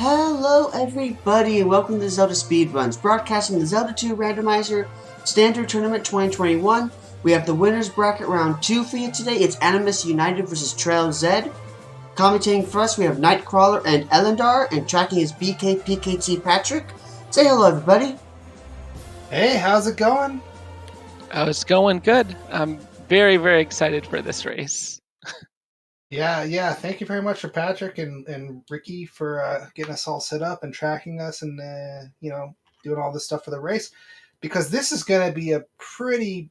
Hello everybody and welcome to ZeldaSpeedRuns, broadcasting the Zelda 2 Randomizer Standard Tournament 2021. We have the winners bracket round 2 for you today. It's AnimusUnited versus traiLZ. Commentating for us we have Nightcrawler and Elendar, and tracking is BKPKT Patrick. Say hello everybody. Hey, how's it going? Oh, it's going good. I'm very, very excited for this race. Yeah. Thank you very much for Patrick and Ricky for getting us all set up and tracking us and doing all this stuff for the race, because this is going to be a pretty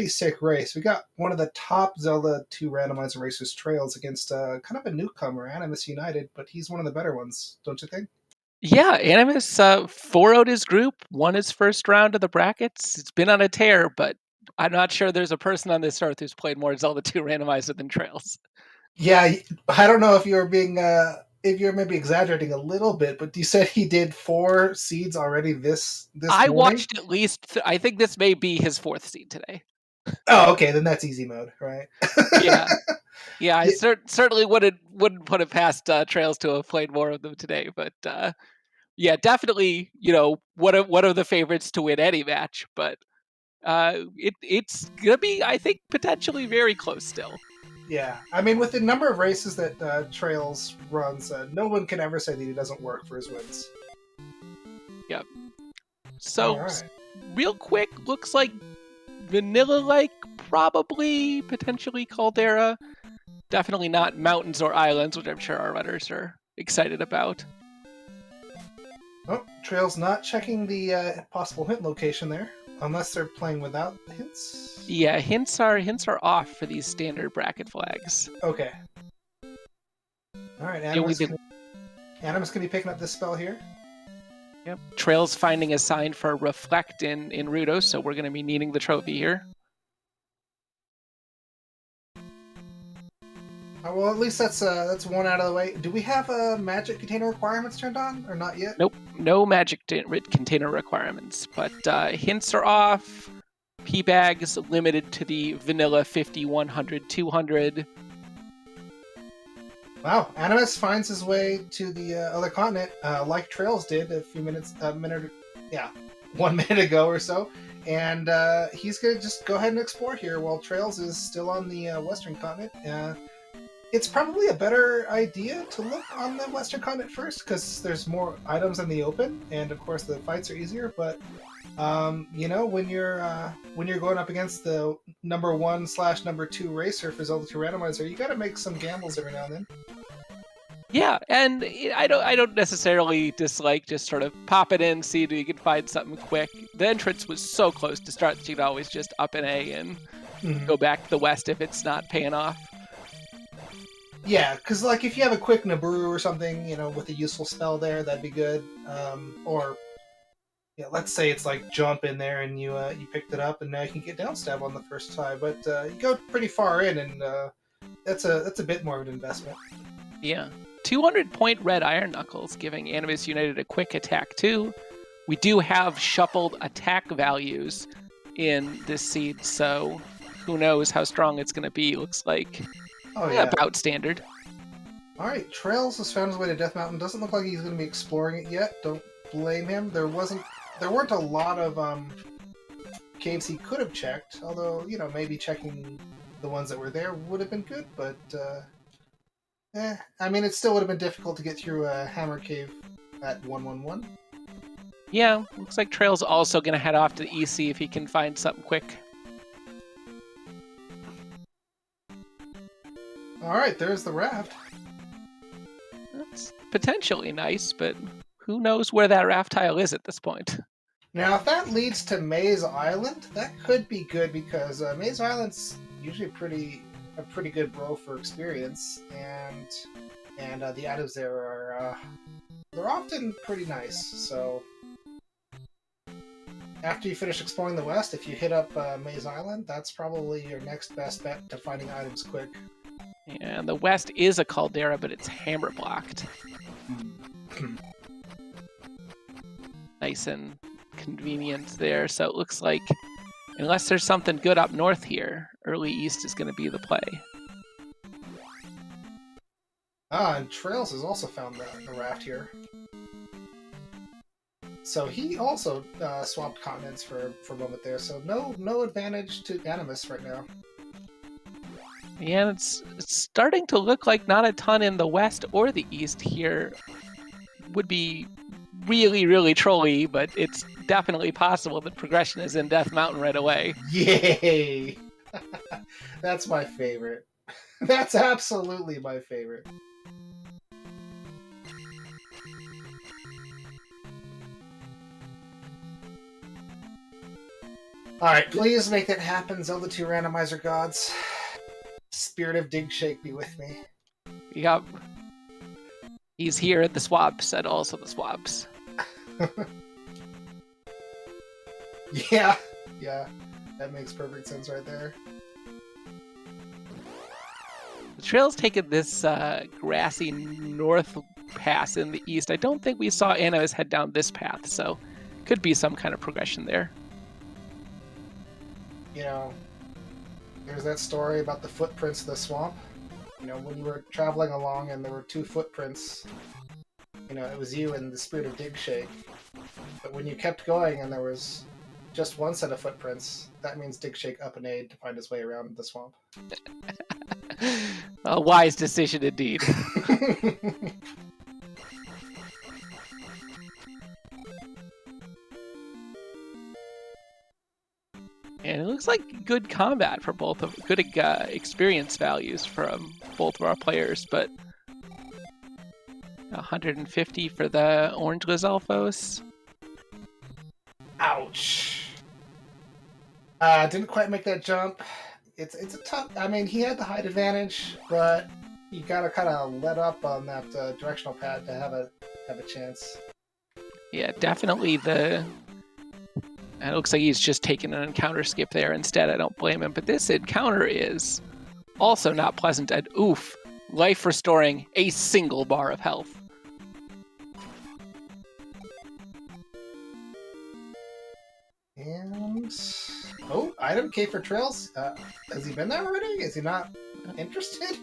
sick race. We got one of the top Zelda 2 randomizer racers, traiLZ, against kind of a newcomer, AnimusUnited, but he's one of the better ones, don't you think? Yeah, Animus 4-0'd his group, won his first round of the brackets. It's been on a tear, but I'm not sure there's a person on this earth who's played more Zelda 2 randomizer than traiLZ. Yeah, I don't know if you're being if you're maybe exaggerating a little bit, but you said he did 4 seeds already this I morning? watched at least, I think this may be his 4th seed today. Oh, okay, then that's easy mode, right? Yeah, I certainly wouldn't put it past traiLZ to have played more of them today, but yeah, definitely, one of the favorites to win any match, but it's gonna be, I think, potentially very close still. Yeah, I mean, with the number of races that traiLZ runs, no one can ever say that he doesn't work for his wins. Yep. So, right. Real quick, looks like vanilla-like, probably, potentially Caldera. Definitely not mountains or islands, which I'm sure our runners are excited about. Oh, traiLZ not checking the possible hint location there, unless they're playing without hints. Yeah, hints are off for these standard bracket flags. Okay. All right, Animus can be picking up this spell here. Yep. traiLZ finding a sign for Reflect in Rudo, so we're going to be needing the trophy here. Well, at least that's one out of the way. Do we have magic container requirements turned on, or not yet? Nope, no magic container requirements, but hints are off. P-bags limited to the vanilla 50, 100, 200. Wow, Animus finds his way to the other continent, like traiLZ did 1 minute ago or so, and he's gonna just go ahead and explore here while traiLZ is still on the western continent. It's probably a better idea to look on the western continent first, because there's more items in the open, and of course the fights are easier. But when you're going up against the number 1/number 2 racer for Zelda 2 randomizer, you got to make some gambles every now and then. Yeah, and I don't necessarily dislike just sort of pop it in, see if you can find something quick. The entrance was so close to start that you could always just up an A and go back to the west if it's not paying off. Yeah, because like if you have a quick Naburu or something, with a useful spell there, that'd be good. Or let's say it's like jump in there and you picked it up and now you can get down stab on the first try. But you go pretty far in, and that's a bit more of an investment. Yeah, 200-point red Iron Knuckles, giving AnimusUnited a quick attack too. We do have shuffled attack values in this seed, so who knows how strong it's going to be. Looks like. Oh, yeah. About standard. Alright, traiLZ has found his way to Death Mountain. Doesn't look like he's going to be exploring it yet. Don't blame him. There weren't a lot of caves he could have checked, although, maybe checking the ones that were there would have been good, but I mean, it still would have been difficult to get through a Hammer Cave at 111. Yeah, looks like traiLZ also going to head off to the EC if he can find something quick. Alright, there's the raft. That's potentially nice, but who knows where that raft tile is at this point. Now, if that leads to Maze Island, that could be good, because Maze Island's usually a pretty good bro for experience, and the items there are they're often pretty nice. So after you finish exploring the west, if you hit up Maze Island, that's probably your next best bet to finding items quick. Yeah, the west is a caldera, but it's hammer blocked. Nice and convenient there. So it looks like, unless there's something good up north here, early east is going to be the play. Ah, and traiLZ has also found the raft here. So he also swapped continents for a moment there. So no advantage to Animus right now. Yeah, it's starting to look like not a ton in the west or the east here would be really, really trolly, but it's definitely possible that progression is in Death Mountain right away. Yay! That's my favorite. That's absolutely my favorite. Alright, please make that happen, Zelda 2 Randomizer gods. Spirit of Dig Shake be with me. Yep. He's here at the swaps and also the swaps. Yeah, that makes perfect sense right there. The trail's taken this grassy north pass in the east. I don't think we saw Animus head down this path, so could be some kind of progression there. You know, there's that story about the footprints of the swamp. You know, when you were traveling along and there were 2 footprints, you know, it was you and the Spirit of Dig Shake. But when you kept going and there was just 1 set of footprints, that means Dig Shake up an aid to find his way around the swamp. A wise decision indeed. And it looks like good combat for both of good experience values from both of our players, but 150 for the Orange Lizalfos. Ouch. Didn't quite make that jump. It's a tough. I mean, he had the height advantage, but you gotta kind of let up on that directional pad to have a chance. Yeah, definitely the. It looks like he's just taken an encounter skip there instead. I don't blame him. But this encounter is also not pleasant. And oof, life restoring a single bar of health. And item K for traiLZ. Has he been there already? Is he not interested?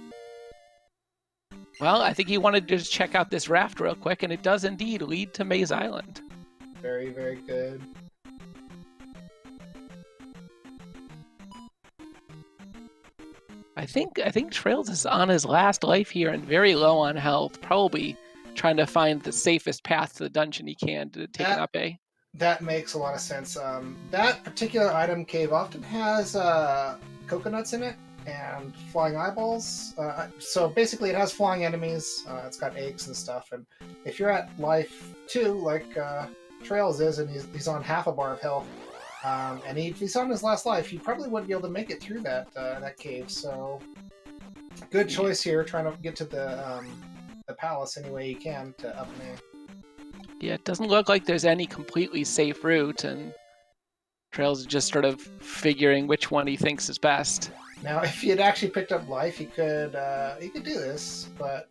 Well, I think he wanted to just check out this raft real quick, and it does indeed lead to Maze Island. Very, very good. I think traiLZ is on his last life here and very low on health, probably trying to find the safest path to the dungeon he can to take an up A. That makes a lot of sense. That particular item cave often has coconuts in it and flying eyeballs. So basically it has flying enemies, it's got eggs and stuff, and if you're at life 2, like traiLZ is, and he's on half a bar of health, and if he's on his last life, he probably wouldn't be able to make it through that cave. So, good choice here, trying to get to the palace any way you can to up and A. Yeah, it doesn't look like there's any completely safe route, and traiLZ is just sort of figuring which one he thinks is best. Now, if he had actually picked up life, he could do this, but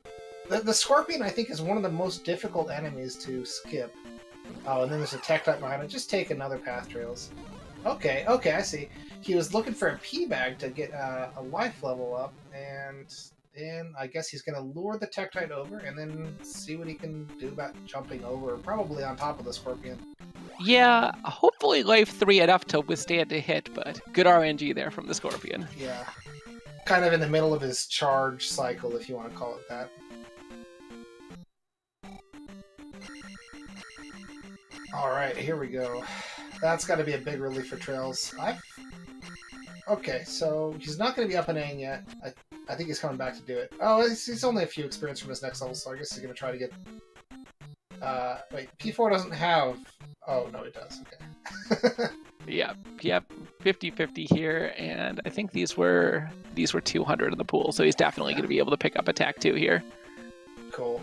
the Scorpion, I think, is one of the most difficult enemies to skip. Oh, and then there's a tech type behind it. Just take another path, traiLZ. Okay, I see. He was looking for a P bag to get a life level up, and then I guess he's going to lure the Tektite over and then see what he can do about jumping over, probably on top of the Scorpion. Yeah, hopefully life 3 enough to withstand a hit, but good RNG there from the Scorpion. Yeah. Kind of in the middle of his charge cycle, if you want to call it that. Alright, here we go. That's got to be a big relief for traiLZ. Okay, so he's not going to be up and A yet. I think he's coming back to do it. Oh, he's only a few experience from his next level, so I guess he's going to try to get... wait, P4 doesn't have... Oh, no, it does. Okay. Yep, 50-50 here, and I think these were 200 in the pool, so he's definitely going to be able to pick up attack 2 here. Cool.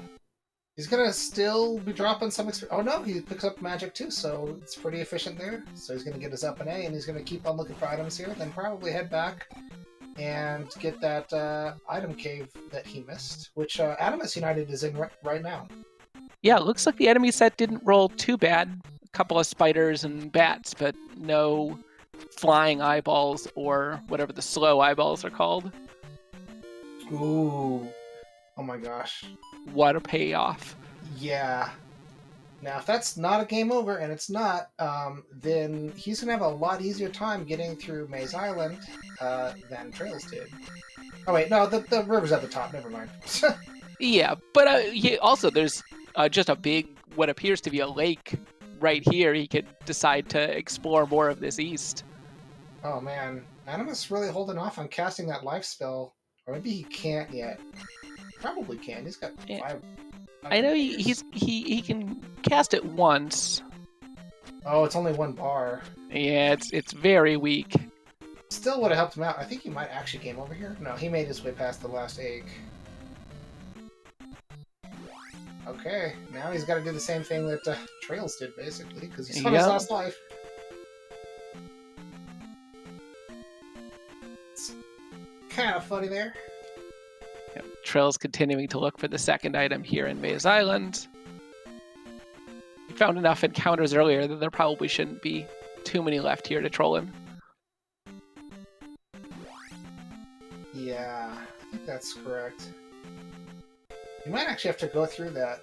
He's going to still be dropping some experience. Oh, no, he picks up magic too, so it's pretty efficient there. So he's going to get his up and A, and he's going to keep on looking for items here, then probably head back and get that item cave that he missed, which AnimusUnited is in right now. Yeah, it looks like the enemy set didn't roll too bad. A couple of spiders and bats, but no flying eyeballs or whatever the slow eyeballs are called. Ooh. Oh my gosh. What a payoff. Yeah. Now, if that's not a game over, and it's not, then he's going to have a lot easier time getting through Maze Island than traiLZ did. Oh, wait, no, the river's at the top. Never mind. Yeah, but also there's just a big, what appears to be a lake right here. He could decide to explore more of this east. Oh, man. Animus really holding off on casting that life spell. Or maybe he can't yet. Probably can. He's got 5... I know he can cast it once. Oh, it's only 1 bar. Yeah, it's very weak. Still would have helped him out. I think he might actually game over here. No, he made his way past the last egg. Okay, now he's got to do the same thing that traiLZ did, basically, because he's on his last life. It's kind of funny there. Yep. traiLZ continuing to look for the second item here in Maze Island. He found enough encounters earlier that there probably shouldn't be too many left here to troll him. Yeah, I think that's correct. He might actually have to go through that.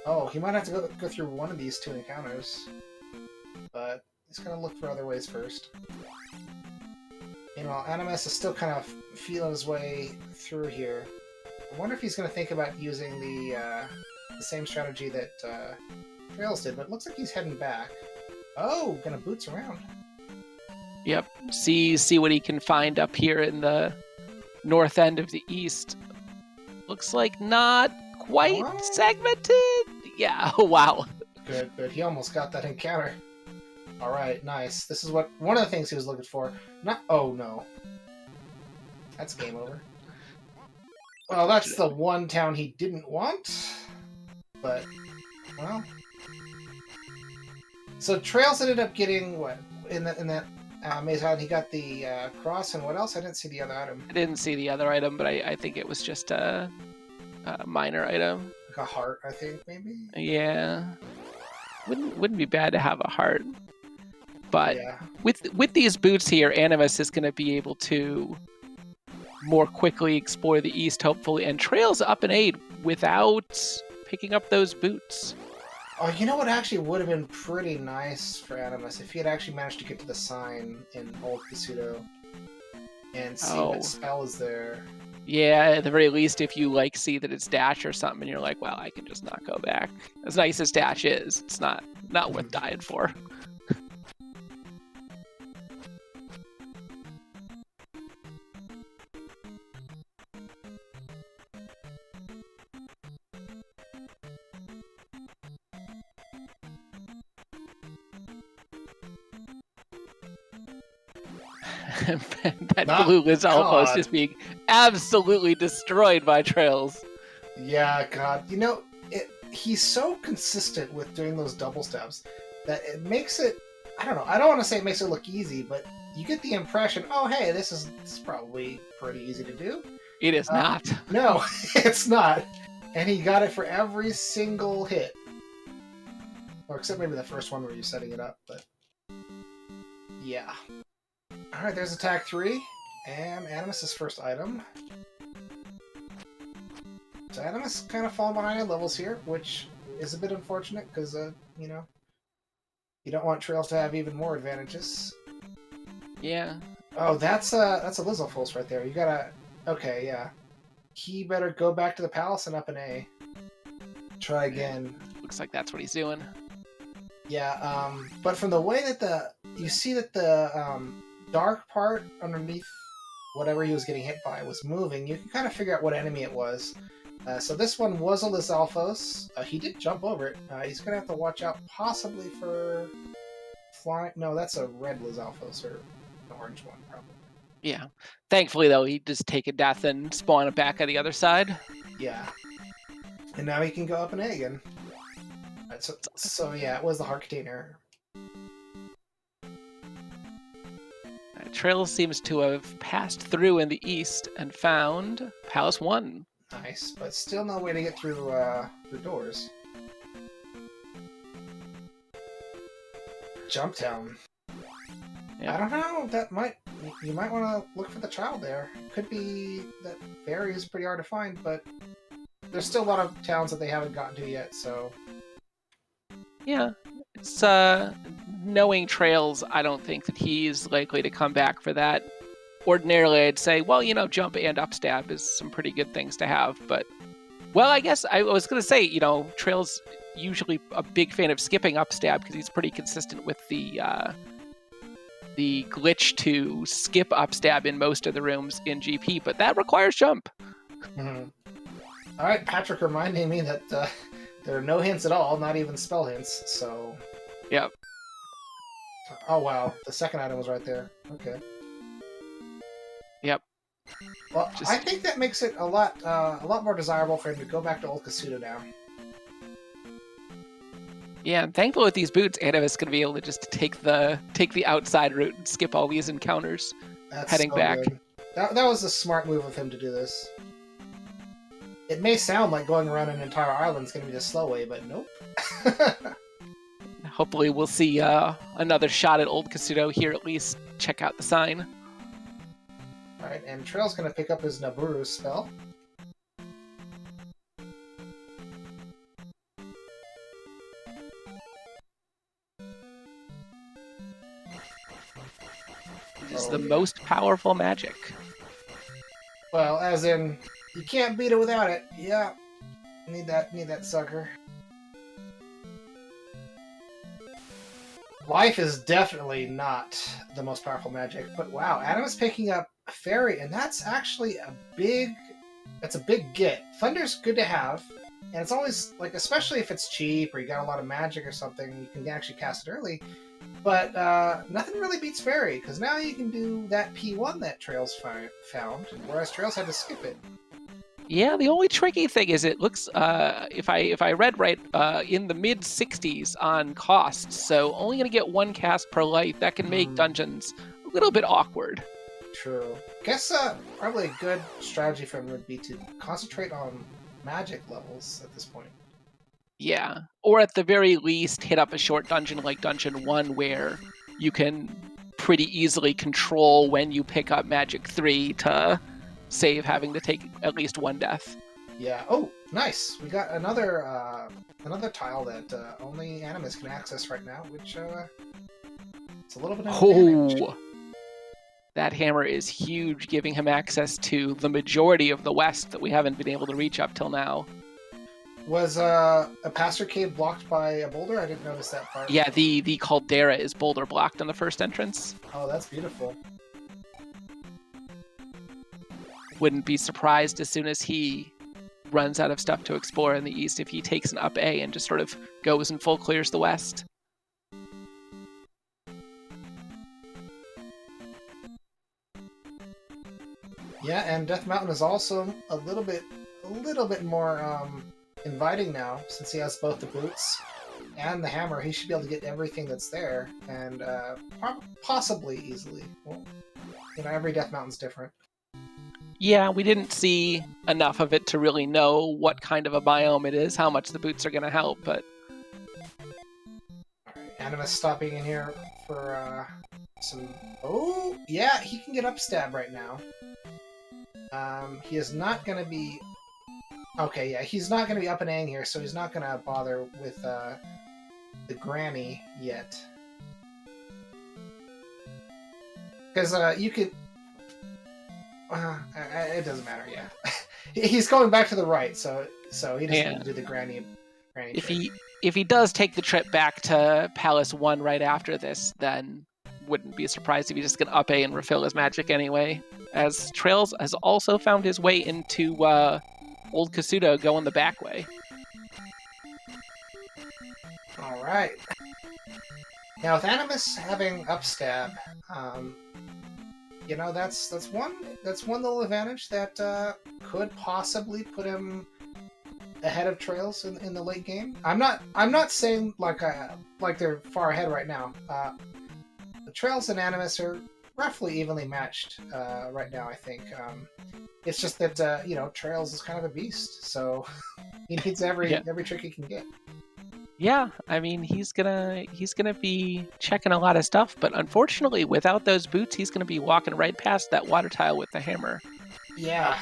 Oh, he might have to go through one of these 2 encounters. But he's going to look for other ways first. Meanwhile, Animus is still kind of feeling his way through here. I wonder if he's going to think about using the same strategy that traiLZ did, but it looks like he's heading back. Oh, gonna boots around. Yep, see what he can find up here in the north end of the east. Looks like not quite segmented. Yeah, wow. Good. He almost got that encounter. All right, nice. This is one of the things he was looking for. Oh no, that's game over. Well, that's the one town he didn't want. But well, so traiLZ ended up getting what in that Maze Island? He got the cross, and what else? I didn't see the other item. I didn't see the other item, but I think it was just a minor item. Like a heart, I think, maybe? Yeah. Wouldn't be bad to have a heart. But yeah. with these boots here, Animus is going to be able to more quickly explore the east, hopefully, and traiLZ up an 8 without picking up those boots. Oh, you know what actually would have been pretty nice for Animus if he had actually managed to get to the sign in Old Kasuto and see what spell is there. Yeah, at the very least, if you see that it's dash or something, and you're like, well, I can just not go back. As nice as dash is, it's not worth dying for. That blue Lizalfo is just being absolutely destroyed by traiLZ. Yeah, God. You know, he's so consistent with doing those double steps that it makes it... I don't know. I don't want to say it makes it look easy, but you get the impression, oh, hey, this is probably pretty easy to do. It is not. No, it's not. And he got it for every single hit. Or except maybe the first one where you're setting it up, but... yeah. Alright, there's attack 3, and Animus' first item. So Animus kind of falling behind in levels here, which is a bit unfortunate, because, you know, you don't want traiLZ to have even more advantages. Yeah. Oh, that's a Lizalfos right there. You gotta... okay, yeah. He better go back to the palace and up an A. Try again. Looks like that's what he's doing. Yeah, but from the way that you see that the dark part underneath whatever he was getting hit by was moving, you can kind of figure out what enemy it was. So this one was a Lizalfos. He did jump over it. He's going to have to watch out possibly for flying... no, that's a red Lizalfos, or an orange one, probably. Yeah. Thankfully, though, he just take a death and spawn it back on the other side. Yeah. And now he can go up an A again. Right, so yeah, it was the heart container. traiLZ seems to have passed through in the east and found Palace 1. Nice, but still no way to get through the doors. Jump Town. Yeah. I don't know, you might want to look for the child there. It could be that berry is pretty hard to find, but there's still a lot of towns that they haven't gotten to yet, so... Yeah, it's knowing traiLZ, I don't think that he's likely to come back for that. Ordinarily, I'd say, well, jump and upstab is some pretty good things to have, but... Well, I guess I was going to say, traiLZ usually a big fan of skipping upstab because he's pretty consistent with the glitch to skip upstab in most of the rooms in GP, but that requires jump. Mm-hmm. All right, Patrick reminding me that there are no hints at all, not even spell hints, so... Yep. Oh, wow. The second item was right there. Okay. Yep. Well, I think that makes it a lot more desirable for him to go back to Old Kasuda now. Yeah, and thankfully with these boots, Animus is going to be able to just take the outside route and skip all these encounters. That's heading so back. Good. That was a smart move of him to do this. It may sound like going around an entire island is going to be the slow way, but nope. Hopefully we'll see another shot at Old Kasudo here, at least check out the sign. Alright, and traiLZ going to pick up his Naburu spell. This is the most powerful magic. Well, as in, you can't beat it without it. Yeah, need that sucker. Life is definitely not the most powerful magic, but wow, Animus picking up Fairy, and that's actually a big get. Thunder's good to have, and it's always, like, especially if it's cheap or you got a lot of magic or something, you can actually cast it early. But nothing really beats Fairy, because now you can do that P1 that traiLZ found, whereas traiLZ had to skip it. Yeah, the only tricky thing is it looks, if I read right, in the mid-60s on costs, so only going to get one cast per life. That can make dungeons a little bit awkward. True. Guess probably a good strategy for him would be to concentrate on magic levels at this point. Yeah, or at the very least hit up a short dungeon like Dungeon 1 where you can pretty easily control when you pick up Magic 3 to save having to take at least one death. Yeah. Oh, nice. We got another tile that only Animus can access right now, which it's a little bit of advantage. That hammer is huge, giving him access to the majority of the west that we haven't been able to reach up till now. Was a Pastor Cave blocked by a boulder? I didn't notice that part. Yeah, the Caldera is boulder blocked on the first entrance. Oh, that's beautiful. Wouldn't be surprised as soon as he runs out of stuff to explore in the east if he takes an up A and just sort of goes and full clears the west. Yeah, and Death Mountain is also a little bit more inviting now, since he has both the boots and the hammer. He should be able to get everything that's there, and possibly easily. Well, every Death Mountain's different. Yeah, we didn't see enough of it to really know what kind of a biome it is, how much the boots are going to help, but... Alright, Animus stopping in here for some... Oh, yeah, he can get upstab right now. He is not going to be... Okay, yeah, he's not going to be up and A here, so he's not going to bother with the granny yet. Because you could... it doesn't matter, yeah. He's going back to the right, so he doesn't need to do the granny if he does take the trip back to Palace 1 right after this, then wouldn't be surprised if he's just going to up A and refill his magic anyway. As traiLZ has also found his way into Old Kasudo going the back way. Alright. Now with Animus having upstab, that's one little advantage that could possibly put him ahead of traiLZ in the late game. I'm not saying like they're far ahead right now. The traiLZ and Animus are roughly evenly matched right now, I think. It's just that traiLZ is kind of a beast, so he needs every trick he can get. Yeah, I mean he's gonna be checking a lot of stuff, but unfortunately, without those boots, he's gonna be walking right past that water tile with the hammer. Yeah.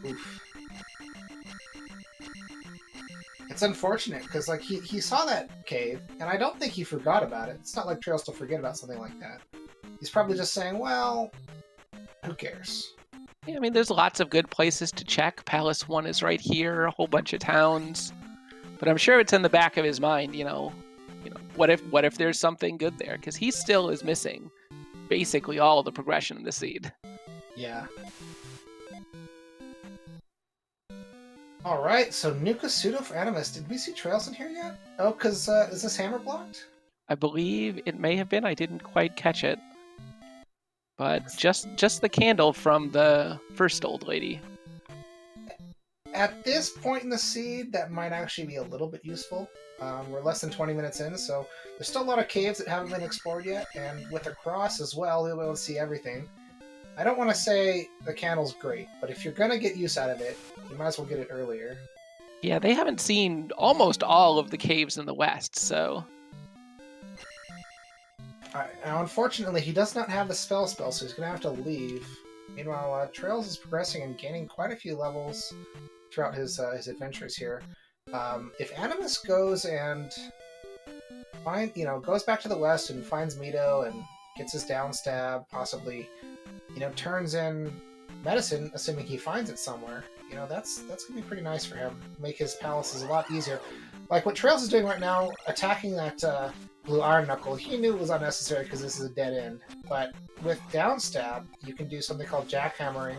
Oof. It's unfortunate because like he saw that cave, and I don't think he forgot about it. It's not like Trails to forget about something like that. He's probably just saying, well, who cares? Yeah, I mean, there's lots of good places to check. Palace 1 is right here, a whole bunch of towns. But I'm sure it's in the back of his mind, what if there's something good there? Because he still is missing basically all of the progression in the seed. Yeah. All right, so Nuka Pseudo for Animus. Did we see Trails in here yet? Oh, because is this hammer blocked? I believe it may have been. I didn't quite catch it. But just the candle from the first old lady. At this point in the seed, that might actually be a little bit useful. We're less than 20 minutes in, so there's still a lot of caves that haven't been explored yet, and with a cross as well, we'll be able to see everything. I don't want to say the candle's great, but if you're going to get use out of it, you might as well get it earlier. Yeah, they haven't seen almost all of the caves in the west, so... Now, unfortunately, he does not have the spell, so he's going to have to leave. Meanwhile, Trails is progressing and gaining quite a few levels throughout his adventures here. If Animus goes and goes back to the west and finds Mito and gets his down stab, possibly, turns in medicine, assuming he finds it somewhere, that's gonna be pretty nice for him. Make his palaces a lot easier. Like what Trails is doing right now, attacking that blue iron knuckle, he knew it was unnecessary because this is a dead end. But with down stab, you can do something called jackhammering,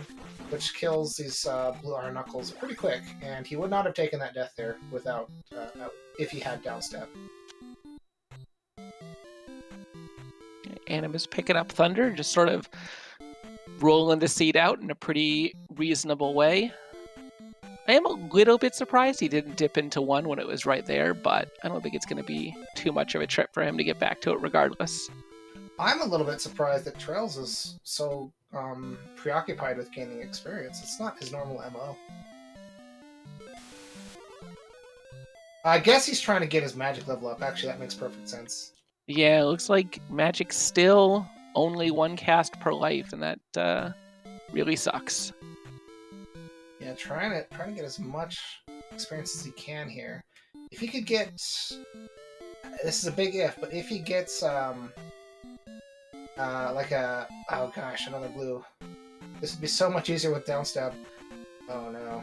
which kills these blue iron knuckles pretty quick, and he would not have taken that death there without if he had down stab. Animus picking up thunder, just sort of rolling the seed out in a pretty reasonable way. I am a little bit surprised he didn't dip into one when it was right there, but I don't think it's going to be too much of a trip for him to get back to it regardless. I'm a little bit surprised that Trails is so preoccupied with gaining experience. It's not his normal MO. I guess he's trying to get his magic level up. Actually, that makes perfect sense. Yeah, it looks like magic's still only one cast per life, and that really sucks. Yeah, trying to get as much experience as he can here. If he could get, this is a big if, but if he gets like a, oh gosh, another blue. This would be so much easier with downstab. Oh no,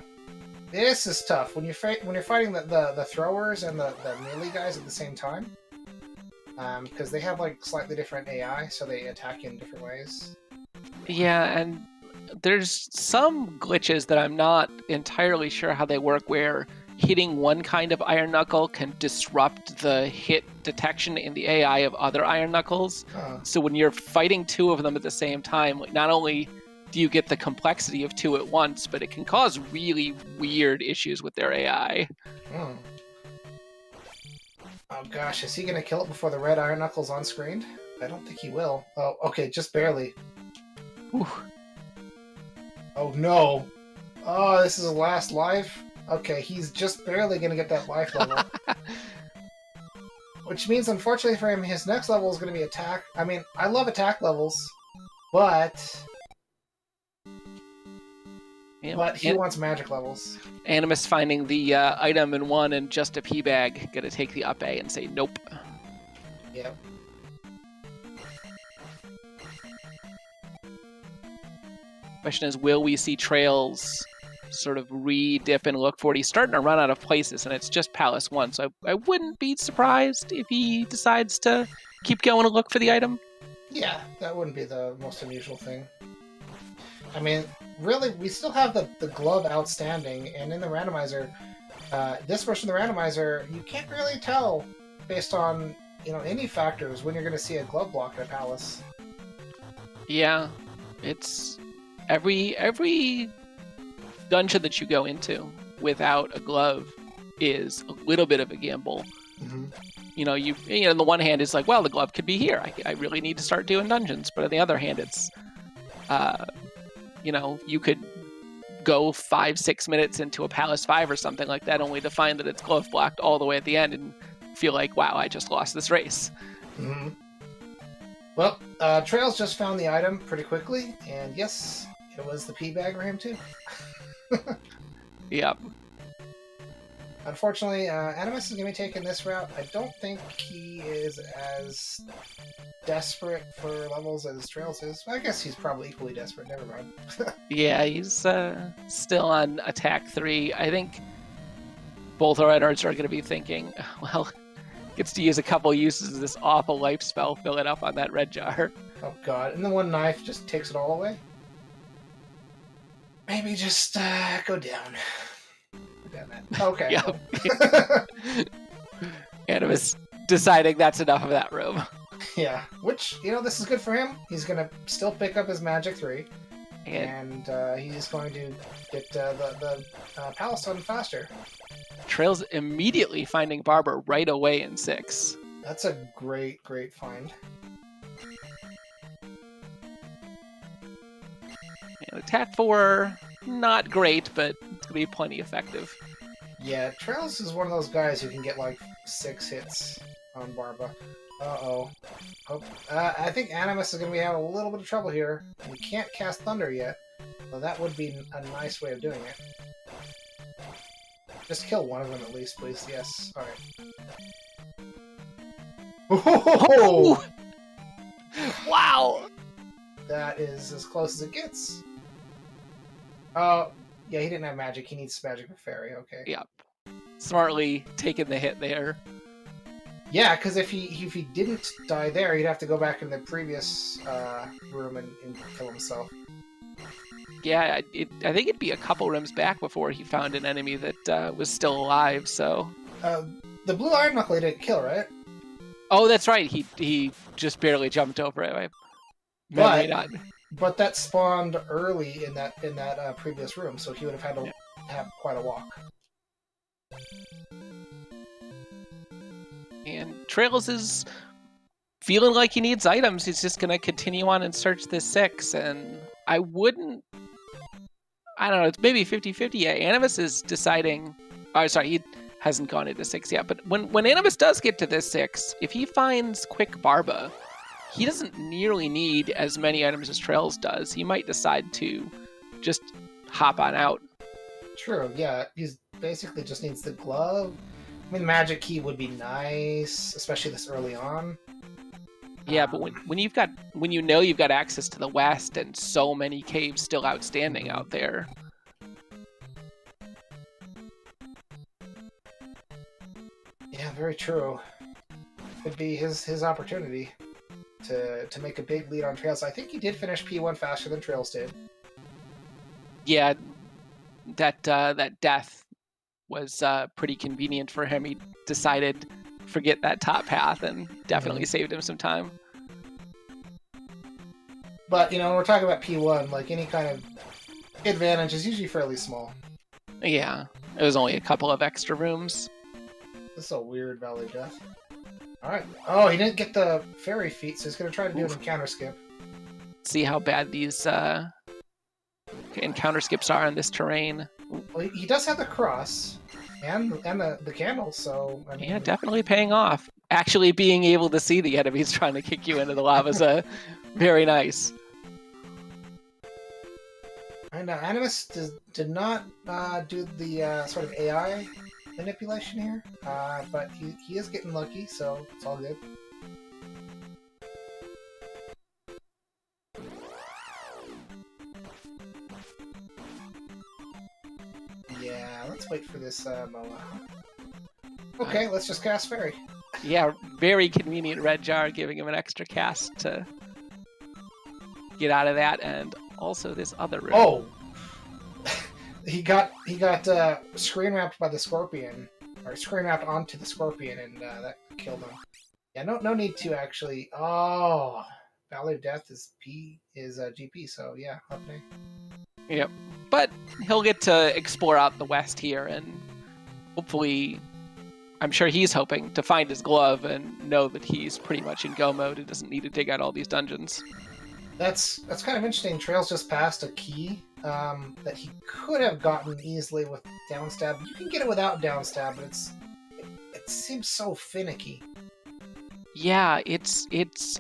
this is tough when you're fighting the throwers and the melee guys at the same time, because they have like slightly different AI, so they attack you in different ways. Yeah, and there's some glitches that I'm not entirely sure how they work, where hitting one kind of Iron Knuckle can disrupt the hit detection in the AI of other Iron Knuckles. So when you're fighting two of them at the same time, like, not only do you get the complexity of two at once, but it can cause really weird issues with their AI. Oh gosh, is he going to kill it before the red Iron Knuckle's on screen? I don't think he will. Oh, okay, just barely. Whew. Oh no! Oh, this is his last life? Okay, he's just barely gonna get that life level. Which means, unfortunately for him, his next level is gonna be attack. I mean, I love attack levels, but... Yeah, but he wants magic levels. Animus finding the item in one and just a P bag, gonna take the up A and say nope. Yep. Question is, will we see Trails sort of re-dip and look for it? He's starting to run out of places, and it's just Palace 1, so I wouldn't be surprised if he decides to keep going and look for the item. Yeah, that wouldn't be the most unusual thing. I mean, really, we still have the glove outstanding, and in the randomizer, this version of the randomizer, you can't really tell based on any factors when you're going to see a glove block at Palace. Yeah, it's every dungeon that you go into without a glove is a little bit of a gamble. Mm-hmm. On the one hand, it's like, well, the glove could be here. I really need to start doing dungeons. But on the other hand, it's, you could go 5-6 minutes into a Palace 5 or something like that, only to find that it's glove blocked all the way at the end and feel like, wow, I just lost this race. Mm-hmm. Well, Trails just found the item pretty quickly, and yes, it was the P bag for him too. Yep. Unfortunately, Animus is going to be taking this route. I don't think he is as desperate for levels as traiLZ is. I guess he's probably equally desperate. Never mind. Yeah, he's still on attack 3. I think both runners are going to be thinking, well, gets to use a couple uses of this awful life spell, fill it up on that red jar. Oh god, and the one knife just takes it all away? Maybe just go down. Damn it. Okay. Yep. Animus deciding that's enough of that room. Yeah, which, this is good for him. He's going to still pick up his Magic 3, and he's going to get the Palace done faster. traiLZ immediately finding Barber right away in 6. That's a great, great find. And attack 4, not great, but it's going to be plenty effective. Yeah, traiLZ is one of those guys who can get like 6 hits on Barba. Uh-oh. I think Animus is going to be having a little bit of trouble here. He can't cast Thunder yet, so that would be a nice way of doing it. Just kill one of them at least, please. Yes. Alright. Oh! Wow! That is as close as it gets. Oh, yeah, he didn't have magic. He needs magic for fairy. Okay. Yep. Smartly taking the hit there. Yeah, because if he didn't die there, he'd have to go back in the previous room and kill himself. Yeah, I think it'd be a couple rooms back before he found an enemy that was still alive, so... The blue iron knuckle he didn't kill, right? Oh, that's right. He just barely jumped over it. But that spawned early in that previous room, so he would have had to have quite a walk. And traiLZ is feeling like he needs items. He's just going to continue on and search this 6, and I don't know, it's maybe 50-50. Yeah, Animus is deciding... Oh, sorry, he hasn't gone into 6 yet, but when Animus does get to this 6, if he finds Quick Barba, he doesn't nearly need as many items as traiLZ does. He might decide to just hop on out. True, yeah. He's basically just needs the glove. I mean, magic key would be nice, especially this early on. Yeah, but when you know you've got access to the west and so many caves still outstanding out there. Yeah, very true. Could be his opportunity to make a big lead on traiLZ. I think he did finish P1 faster than traiLZ did. Yeah, that death was pretty convenient for him. He decided forget that top path and definitely saved him some time. But, when we're talking about P1, like any kind of advantage is usually fairly small. Yeah, it was only a couple of extra rooms. This is a weird Valley of Death. Alright. Oh, he didn't get the fairy feat, so he's going to try to do an encounter skip. See how bad these encounter skips are on this terrain. Well, he does have the cross and the candle, so... I mean, yeah, definitely paying off. Actually being able to see the enemies trying to kick you into the lava is very nice. And Animus did not do the sort of AI manipulation here, but he is getting lucky, so it's all good. Yeah, let's wait for this Moa. Okay, let's just cast Fairy. Yeah, very convenient red jar, giving him an extra cast to get out of that, and also this other room. Oh! he got screen wrapped by the scorpion, or screen wrapped onto the scorpion, and that killed him. Yeah, no need to actually. Oh, Valley of Death is GP, so yeah, up there. Yep, but he'll get to explore out the west here, and hopefully, I'm sure he's hoping to find his glove and know that he's pretty much in go mode and doesn't need to dig out all these dungeons. That's kind of interesting. traiLZ just passed a key that he could have gotten easily with downstab. You can get it without downstab, but it seems so finicky. Yeah, it's.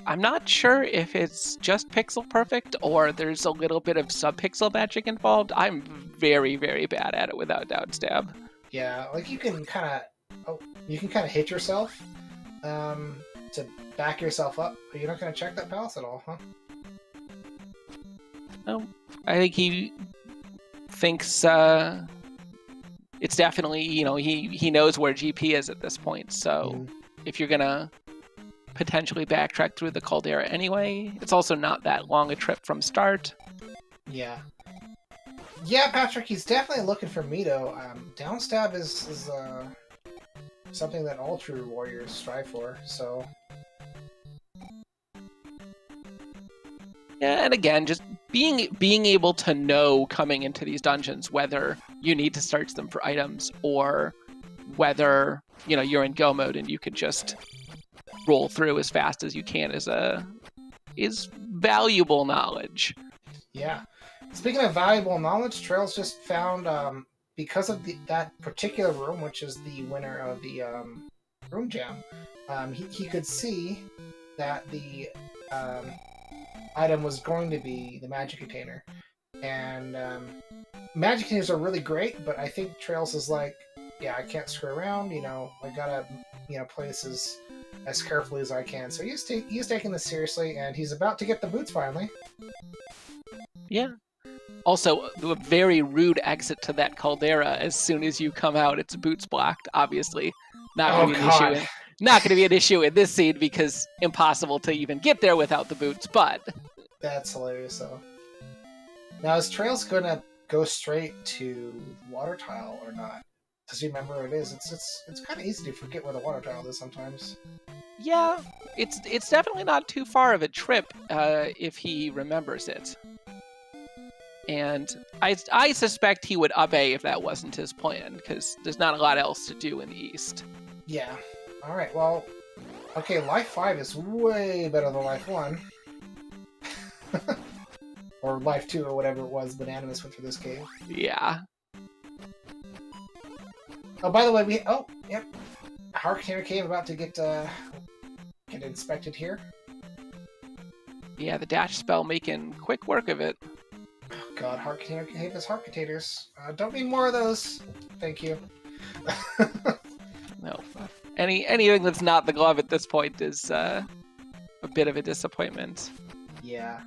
I'm not sure if it's just pixel perfect or there's a little bit of sub-pixel magic involved. I'm very, very bad at it without downstab. Yeah, like you can kind of hit yourself to back yourself up, but you're not going to check that palace at all, huh? No, I think he thinks it's definitely, he knows where GP is at this point. So if you're gonna potentially backtrack through the caldera anyway, it's also not that long a trip from start. Yeah, Patrick, he's definitely looking for Mito. Downstab is something that all true warriors strive for. So yeah, and again, just being able to know coming into these dungeons whether you need to search them for items or whether you're in go mode and you could just roll through as fast as you can is valuable knowledge. Yeah. Speaking of valuable knowledge, traiLZ just found because of that particular room, which is the winner of the room jam, he could see that the item was going to be the magic container. And magic containers are really great, but I think traiLZ is like, yeah, I can't screw around, I gotta play this as carefully as I can. So he's taking this seriously, and he's about to get the boots finally. Yeah. Also, a very rude exit to that caldera. As soon as you come out, it's boots blocked, obviously. Not going to be an issue in this scene because impossible to even get there without the boots, but... That's hilarious, though. Now, is traiLZ going to go straight to water tile or not? Does he remember where it is? It's kind of easy to forget where the water tile is sometimes. Yeah, it's definitely not too far of a trip if he remembers it. And I suspect he would up A if that wasn't his plan, because there's not a lot else to do in the East. Yeah. Alright, well... Okay, Life 5 is way better than Life 1. Or Life 2, or whatever it was when Animus went through this cave. Yeah. Oh, by the way, yep. Heart Container Cave about to get inspected here. Yeah, the dash spell making quick work of it. Oh god, Heart Container Cave is heart containers. Don't need more of those. Thank you. No. Anything that's not the glove at this point is a bit of a disappointment. Yeah.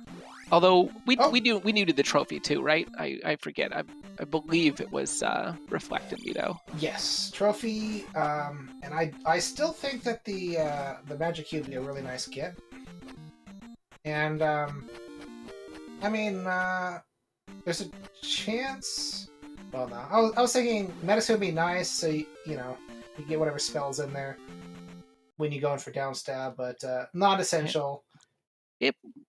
Although we needed the trophy too, right? I forget. I believe it was Reflected Mito. Yes, trophy. And I still think that the magic cube would be a really nice get. And I mean, there's a chance. Well, no, I was thinking medicine would be nice, so you get whatever spells in there when you go in for downstab, but not essential.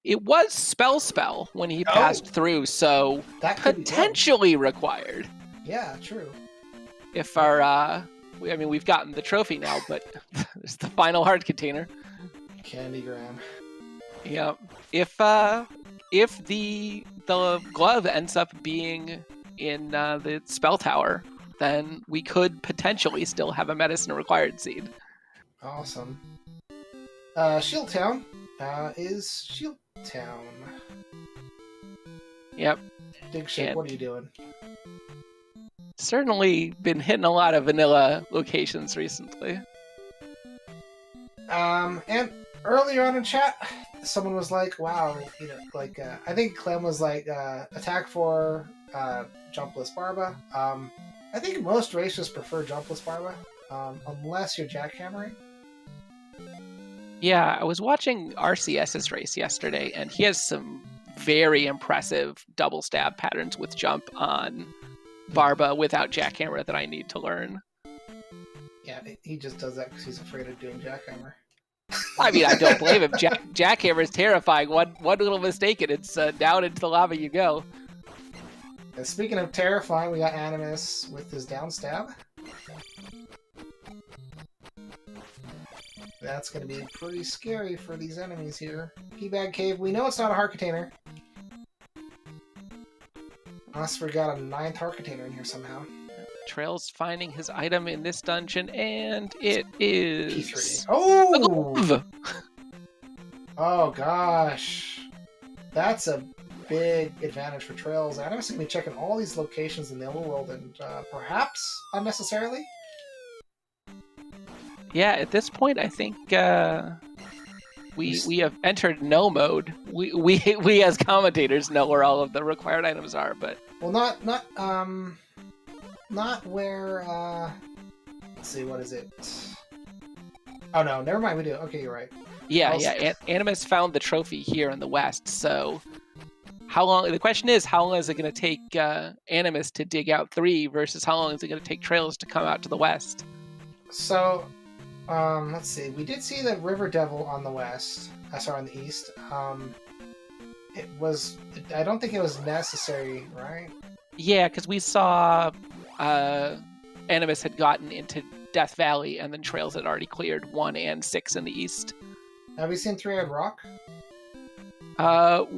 It was spell when he passed through, so that could potentially required. Yeah, true. If we've gotten the trophy now, but there's the final heart container. Candygram. Yeah. If the glove ends up being in the spell tower, then we could potentially still have a medicine required seed. Awesome. Shield Town is Shield Town. Yep. Big Ship, what are you doing? Certainly been hitting a lot of vanilla locations recently. And earlier on in chat, someone was like, wow, I think Clem was like, attack for Jumpless Barba. I think most races prefer Jumpless Barba, unless you're jackhammering. Yeah, I was watching RCS's race yesterday, and he has some very impressive double stab patterns with jump on Barba without jackhammer that I need to learn. Yeah, he just does that because he's afraid of doing jackhammer. I mean, I don't blame him. Jackhammer is terrifying. One little mistake and it's down into the lava you go. And speaking of terrifying, we got Animus with his down stab. That's going to be pretty scary for these enemies here. Peabag Cave, we know it's not a heart container. Unless we got a 9th heart container in here somehow. traiLZ finding his item in this dungeon, and it is... P3. Oh! Oh gosh. That's a big advantage for Trails. Animus is going to be checking all these locations in the overworld, and perhaps unnecessarily. Yeah, at this point, I think we have entered no mode. We as commentators know where all of the required items are, but well, not where. Let's see, what is it? Oh no, never mind. We do. Okay, you're right. Yeah. Animus found the trophy here in the west. So, how long? The question is, how long is it going to take Animus to dig out 3 versus how long is it going to take Trails to come out to the west? So, let's see. We did see the River Devil on the west. Sorry, on the east. It was. I don't think it was necessary, right? Yeah, because we saw Animus had gotten into Death Valley, and then Trails had already cleared 1 and 6 in the east. Have we seen Three-Eyed Rock?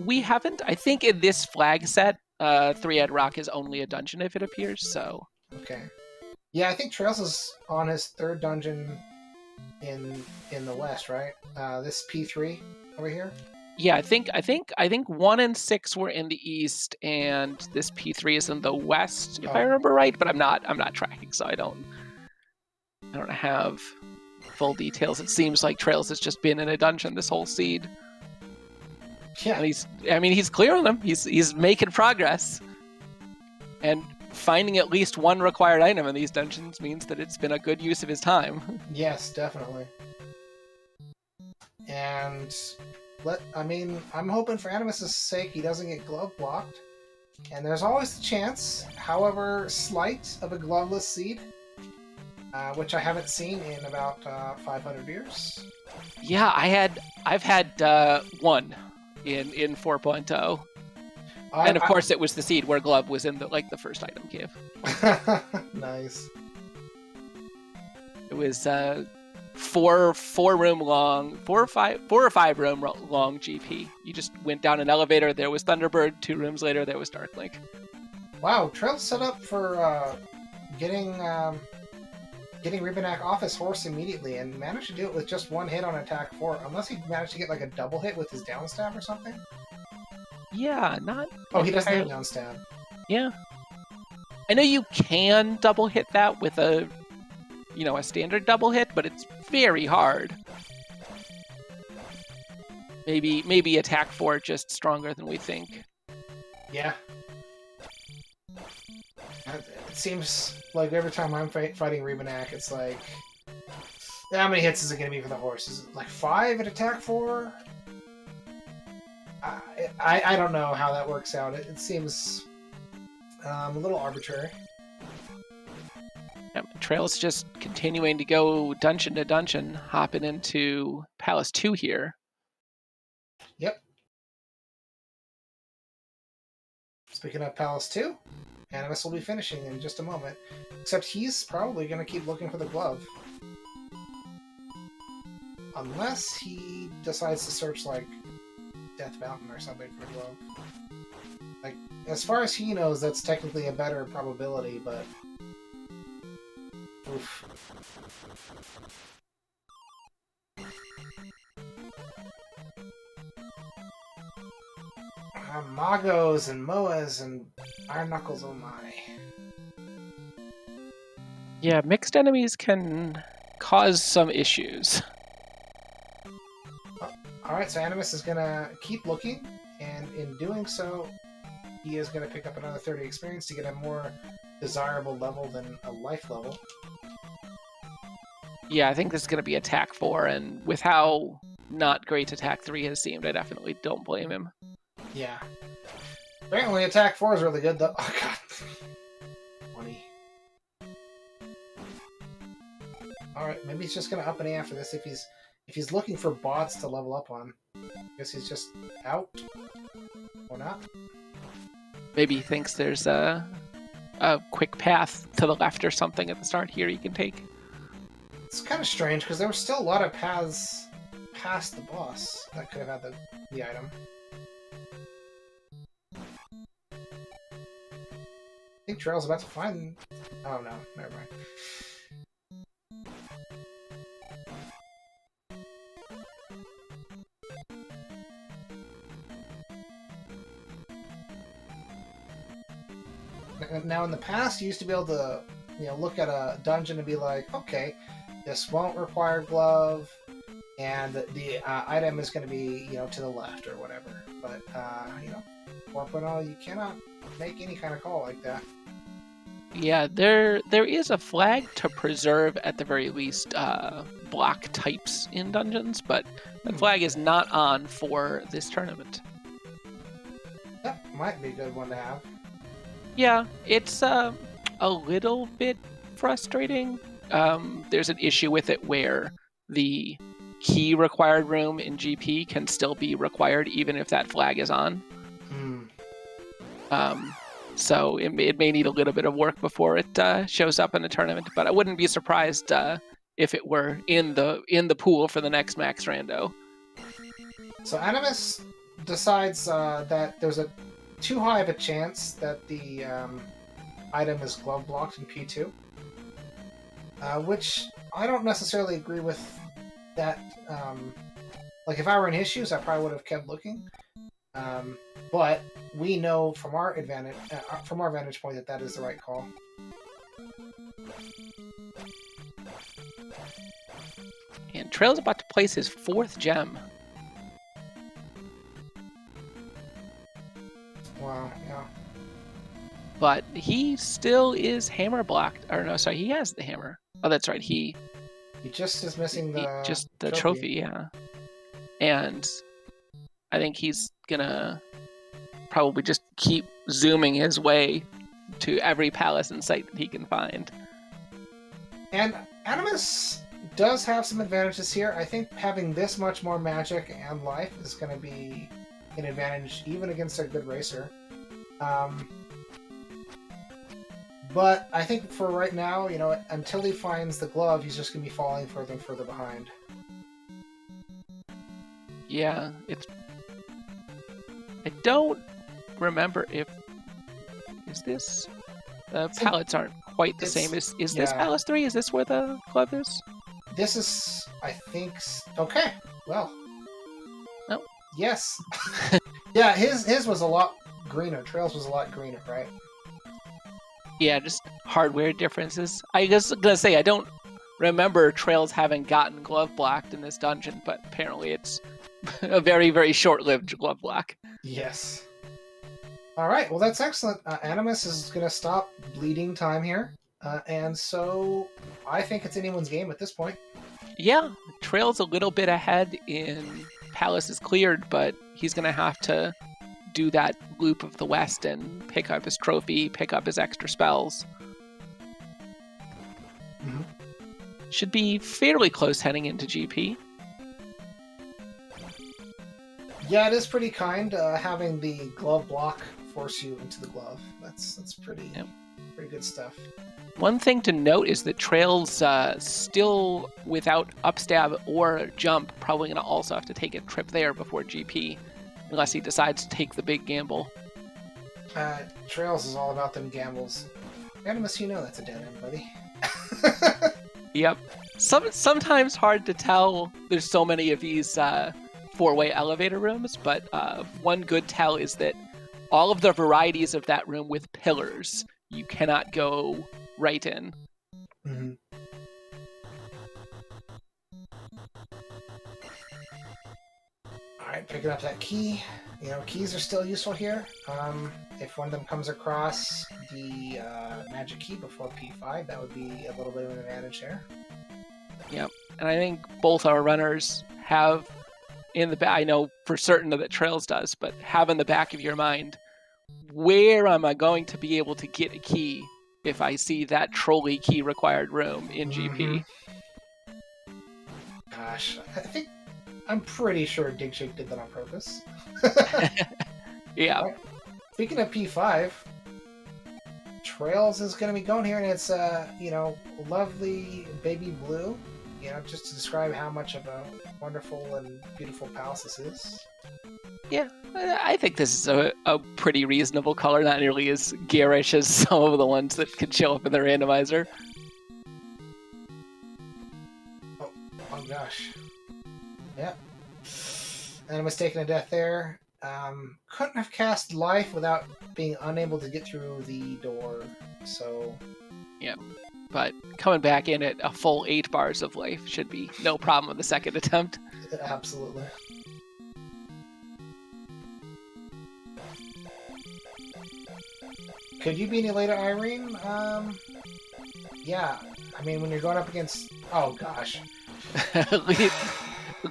We haven't. I think in this flag set, Three-Eyed Rock is only a dungeon if it appears. So. Okay. Yeah, I think Trails is on his 3rd dungeon in the west, right? This P3 over here. Yeah, I think 1 and 6 were in the east, and this P3 is in the west, if I remember right. But I'm not tracking, so I don't have full details. It seems like Trails has just been in a dungeon this whole seed. Yeah, and he's clearing them. He's making progress, and finding at least 1 required item in these dungeons means that it's been a good use of his time. Yes, definitely. And I'm hoping for Animus' sake he doesn't get glove blocked. And there's always the chance, however slight, of a gloveless seed, which I haven't seen in about 500 years. Yeah, I've had 1 in 4.0. And of course, it was the seed where glove was in the first item give. Nice. It was 4 room long, 4 or 5 room long GP. You just went down an elevator. There was Thunderbird. 2 rooms later, there was Darklink. Wow, Trail's set up for getting Ribonak off his horse immediately, and managed to do it with just 1 hit on attack 4. Unless he managed to get like a double hit with his down stab or something. Yeah, not. Oh, he doesn't have down stab. Yeah, I know you can double hit that with a standard double hit, but it's very hard. Maybe attack 4 just stronger than we think. Yeah. It seems like every time I'm fighting Ribonak, it's like, how many hits is it going to be for the horse? Is it like 5 at attack 4? I don't know how that works out. It seems a little arbitrary. Trail's just continuing to go dungeon to dungeon, hopping into Palace 2 here. Yep. Speaking of Palace 2, Animus will be finishing in just a moment. Except he's probably going to keep looking for the glove. Unless he decides to search, like, Death Mountain or something for the glove. Like, as far as he knows, that's technically a better probability, but... Oof. Magos and Moas and Iron Knuckles, oh my. Yeah, mixed enemies can cause some issues. Alright, so Animus is gonna keep looking, and in doing so, he is gonna pick up another 30 experience to get a more desirable level than a life level. Yeah, I think this is gonna be attack 4, and with how not great attack 3 has seemed, I definitely don't blame him. Yeah. Apparently attack 4 is really good though. Oh god. 20. Alright, maybe he's just gonna up and A after this if he's looking for bots to level up on. I guess he's just out. Or not. Maybe he thinks there's a quick path to the left or something at the start here you can take. It's kind of strange because there were still a lot of paths past the boss that could have had the item. I think Trail's about to find... Oh no, never mind. Now, in the past, you used to be able to, look at a dungeon and be like, okay, this won't require glove, and the item is going to be, to the left or whatever. But, 4.0, you cannot make any kind of call like that. Yeah, there is a flag to preserve, at the very least, block types in dungeons, but the flag is not on for this tournament. That might be a good one to have. Yeah, it's a little bit frustrating. There's an issue with it where the key required room in GP can still be required even if that flag is on. So it may need a little bit of work before it shows up in a tournament, but I wouldn't be surprised if it were in the pool for the next Max Rando. So Animus decides that there's a too high of a chance that the item is glove blocked in P2, which I don't necessarily agree with. That like if I were in his shoes, I probably would have kept looking. But we know from our vantage point that is the right call. And traiLZ about to place his 4th gem. Wow, yeah. But he still is hammer blocked. Or no, sorry, he has the hammer. Oh, that's right. He just is missing the trophy, yeah. And I think he's gonna probably just keep zooming his way to every palace in sight that he can find. And Animus does have some advantages here. I think having this much more magic and life is going to be an advantage even against a good racer. But I think for right now, until he finds the glove, he's just going to be falling further and further behind. Yeah, I don't remember if... Is this... The pallets aren't quite the same. Is this Palace 3? Is this where the glove is? This is, I think... Okay, well. No. Yes. Yeah, his was a lot greener. traiLZ was a lot greener, right? Yeah, just hardware differences. I was gonna say, I don't remember traiLZ having gotten glove blocked in this dungeon, but apparently it's a very, very short-lived glove block. Yes. Alright, well that's excellent. Animus is gonna stop bleeding time here, and so I think it's anyone's game at this point. Yeah, traiLZ a little bit ahead in Palace is cleared, but he's gonna have to do that loop of the West and pick up his trophy, pick up his extra spells. Mm-hmm. Should be fairly close heading into GP. Yeah, it is pretty kind having the glove block force you into the glove. That's pretty good stuff. One thing to note is that traiLZ still without upstab or jump, probably going to also have to take a trip there before GP, unless he decides to take the big gamble. traiLZ is all about them gambles. Animus, that's a dead end, buddy. Yep. Sometimes hard to tell. There's so many of these four-way elevator rooms, but one good tell is that all of the varieties of that room with pillars, you cannot go right in. Mm-hmm. Alright, picking up that key. Keys are still useful here. If one of them comes across the magic key before P5, that would be a little bit of an advantage there. Yep, and I think both our runners have in the back, I know for certain that traiLZ does, but have in the back of your mind, where am I going to be able to get a key if I see that trolley key required room in GP? Gosh, I'm pretty sure Digshake did that on purpose. Yeah. Right. Speaking of P5, traiLZ is going to be going here, and it's lovely baby blue. Just to describe how much of a wonderful and beautiful palace this is. Yeah, I think this is a pretty reasonable color, not nearly as garish as some of the ones that could show up in the randomizer. Oh gosh. Yeah. And a mistake and a death there. Couldn't have cast life without being unable to get through the door. So Yeah, but coming back in at a full 8 bars of life should be no problem with the second attempt. absolutely. Could you be any later, Irene? Yeah. I mean, when you're going up against... Oh, gosh. At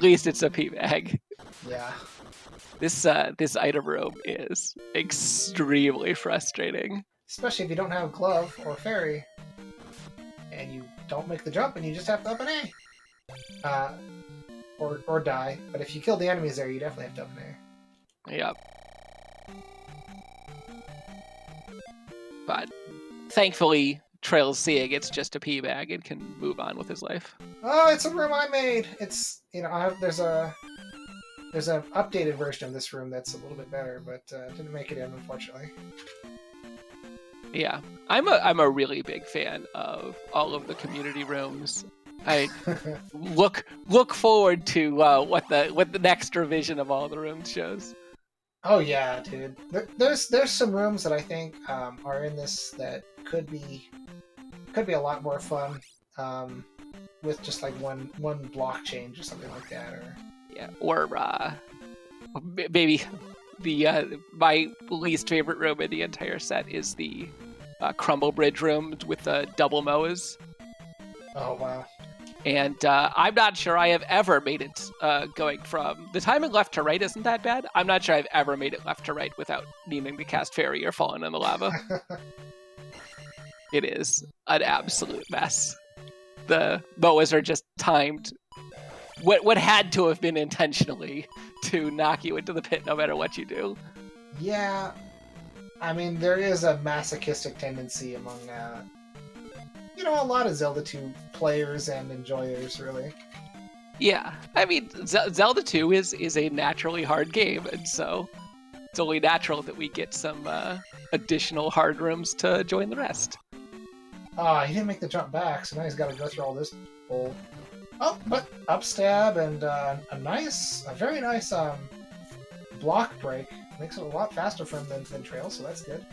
least it's a P-bag. Yeah. This item room is extremely frustrating. Especially if you don't have Glove or Fairy. And you don't make the jump and you just have to up an A. Or die. But if you kill the enemies there, you definitely have to up an A. Yep. But thankfully, traiLZ gets just a P-bag and can move on with his life. Oh, it's a room I made. It's there's an updated version of this room that's a little bit better, but didn't make it in, unfortunately. Yeah, I'm a really big fan of all of the community rooms. I look forward to what the next revision of all the rooms shows. Oh yeah, dude. There's some rooms that I think are in this that could be a lot more fun with just like one block change or something like that, or maybe the my least favorite room in the entire set is the Crumble Bridge room with the double Moas. Oh wow. And I'm not sure I have ever made it going from... The timing left to right isn't that bad. I'm not sure I've ever made it left to right without needing to cast Fairy or falling in the lava. It is an absolute mess. The Moas are just timed. What had to have been intentionally to knock you into the pit no matter what you do. Yeah. I mean, there is a masochistic tendency among... a lot of Zelda 2 players and enjoyers, really. Yeah, I mean, Zelda 2 is a naturally hard game, and so it's only natural that we get some additional hard rooms to join the rest. He didn't make the jump back, so now he's got to go through all this bull. Oh, but upstab and a very nice block break. Makes it a lot faster for him than Trail, so that's good.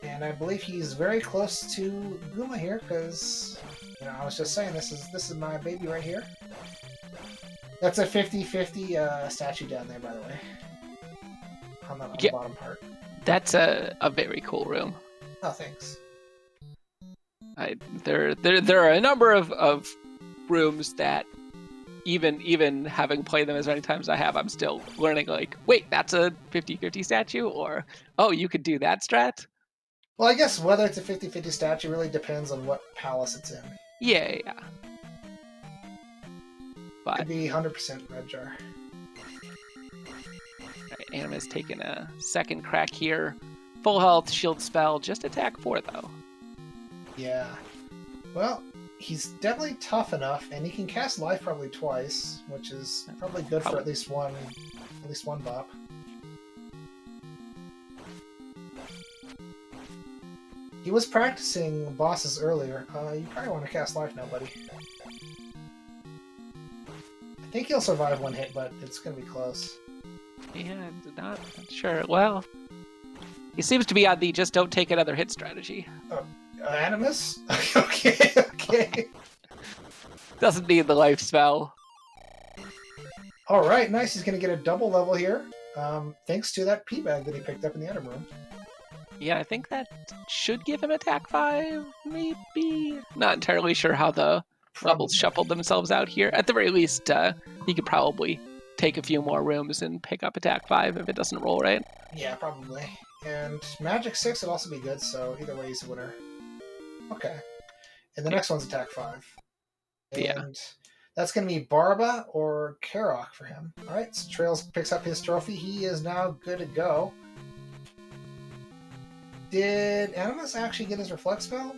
And I believe he's very close to Guma here, because I was just saying this is my baby right here. That's a 50-50 statue down there, by the way, on the bottom part. That's a very cool room. Oh, thanks. There are a number of rooms that even having played them as many times as I have, I'm still learning. Like, wait, that's a 50-50 statue, or oh, you could do that strat. Well, I guess whether it's a 50-50 statue really depends on what palace it's in. Yeah. But could be 100% red jar. Right, Animus taking a second crack here. Full health, shield spell, just attack 4 though. Yeah. Well, he's definitely tough enough, and he can cast life probably twice, which is probably good for at least one bop. He was practicing bosses earlier. You probably want to cast life now, buddy. I think he'll survive one hit, but it's going to be close. Yeah, not sure. Well, he seems to be on the just don't take another hit strategy. Animus? Okay. Doesn't need the life spell. Alright, nice. He's going to get a double level here. Thanks to that P-bag that he picked up in the item room. Yeah, I think that should give him attack 5, maybe? Not entirely sure how the levels shuffled themselves out here. At the very least, he could probably take a few more rooms and pick up attack 5 if it doesn't roll right. Yeah, probably. And Magic 6 would also be good, so either way he's a winner. Okay. And the next one's attack 5. And that's going to be Barba or Karok for him. Alright, so traiLZ picks up his trophy. He is now good to go. Did Animus actually get his Reflect spell?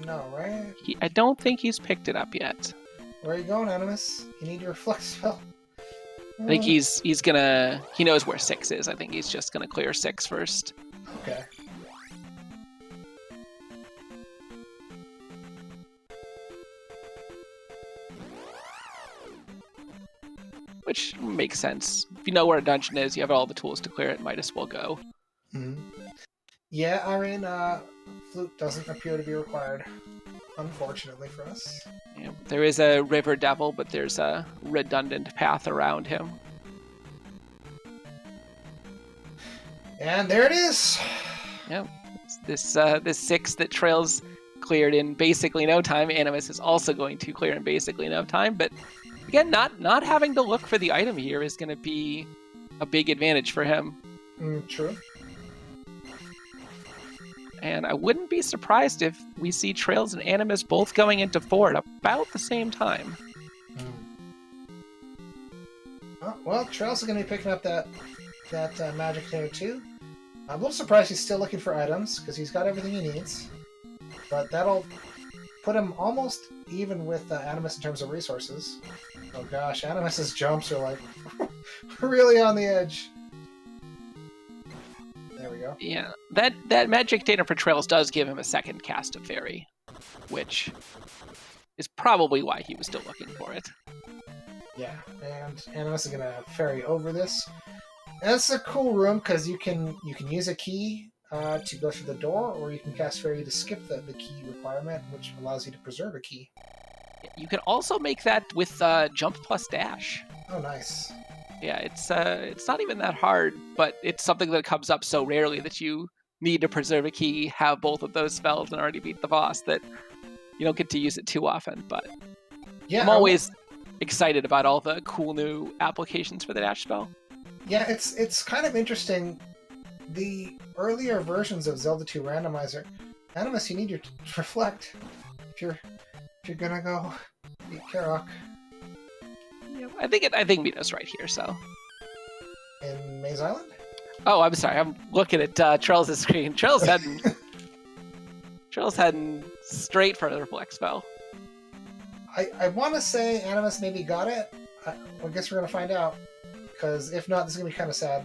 No, right? I don't think he's picked it up yet. Where are you going, Animus? You need your Reflect spell. I think he's gonna... He knows where 6 is. I think he's just gonna clear 6 first. Okay. which makes sense. If you know where a dungeon is, you have all the tools to clear it, might as well go. Mm-hmm. Yeah, Irene, flute doesn't appear to be required, unfortunately for us. Yeah, there is a river devil, but there's a redundant path around him. And there it is! Yeah, this 6 that Trails cleared in basically no time. Animus is also going to clear in basically no time, but again, not having to look for the item here is going to be a big advantage for him. True. And I wouldn't be surprised if we see Trails and Animus both going into 4 at about the same time. Oh, well, Trails is going to be picking up that magic container too. I'm a little surprised he's still looking for items, because he's got everything he needs. But that'll put him almost even with Animus in terms of resources. Oh gosh, Animus's jumps are like really on the edge. There we go. Yeah, that magic container for Trails does give him a second cast of Fairy, which is probably why he was still looking for it. Yeah, and Animus is gonna ferry over this. And it's a cool room because you can use a key to go through the door, or you can cast Fairy to skip the key requirement, which allows you to preserve a key. You can also make that with jump plus dash. Oh, nice. Yeah, it's not even that hard, but it's something that comes up so rarely that you need to preserve a key, have both of those spells, and already beat the boss that you don't get to use it too often. But yeah, I'm always excited about all the cool new applications for the dash spell. Yeah, it's kind of interesting. The earlier versions of Zelda 2 Randomizer, Animus, you need your reflect if you're gonna go beat Karok. Yeah, I think Mito's right here. So in Maze Island. Oh, I'm sorry. I'm looking at Trails' screen. Trails heading straight for the reflect spell. I want to say Animus maybe got it. I guess we're gonna find out. Because if not, this is going to be kind of sad.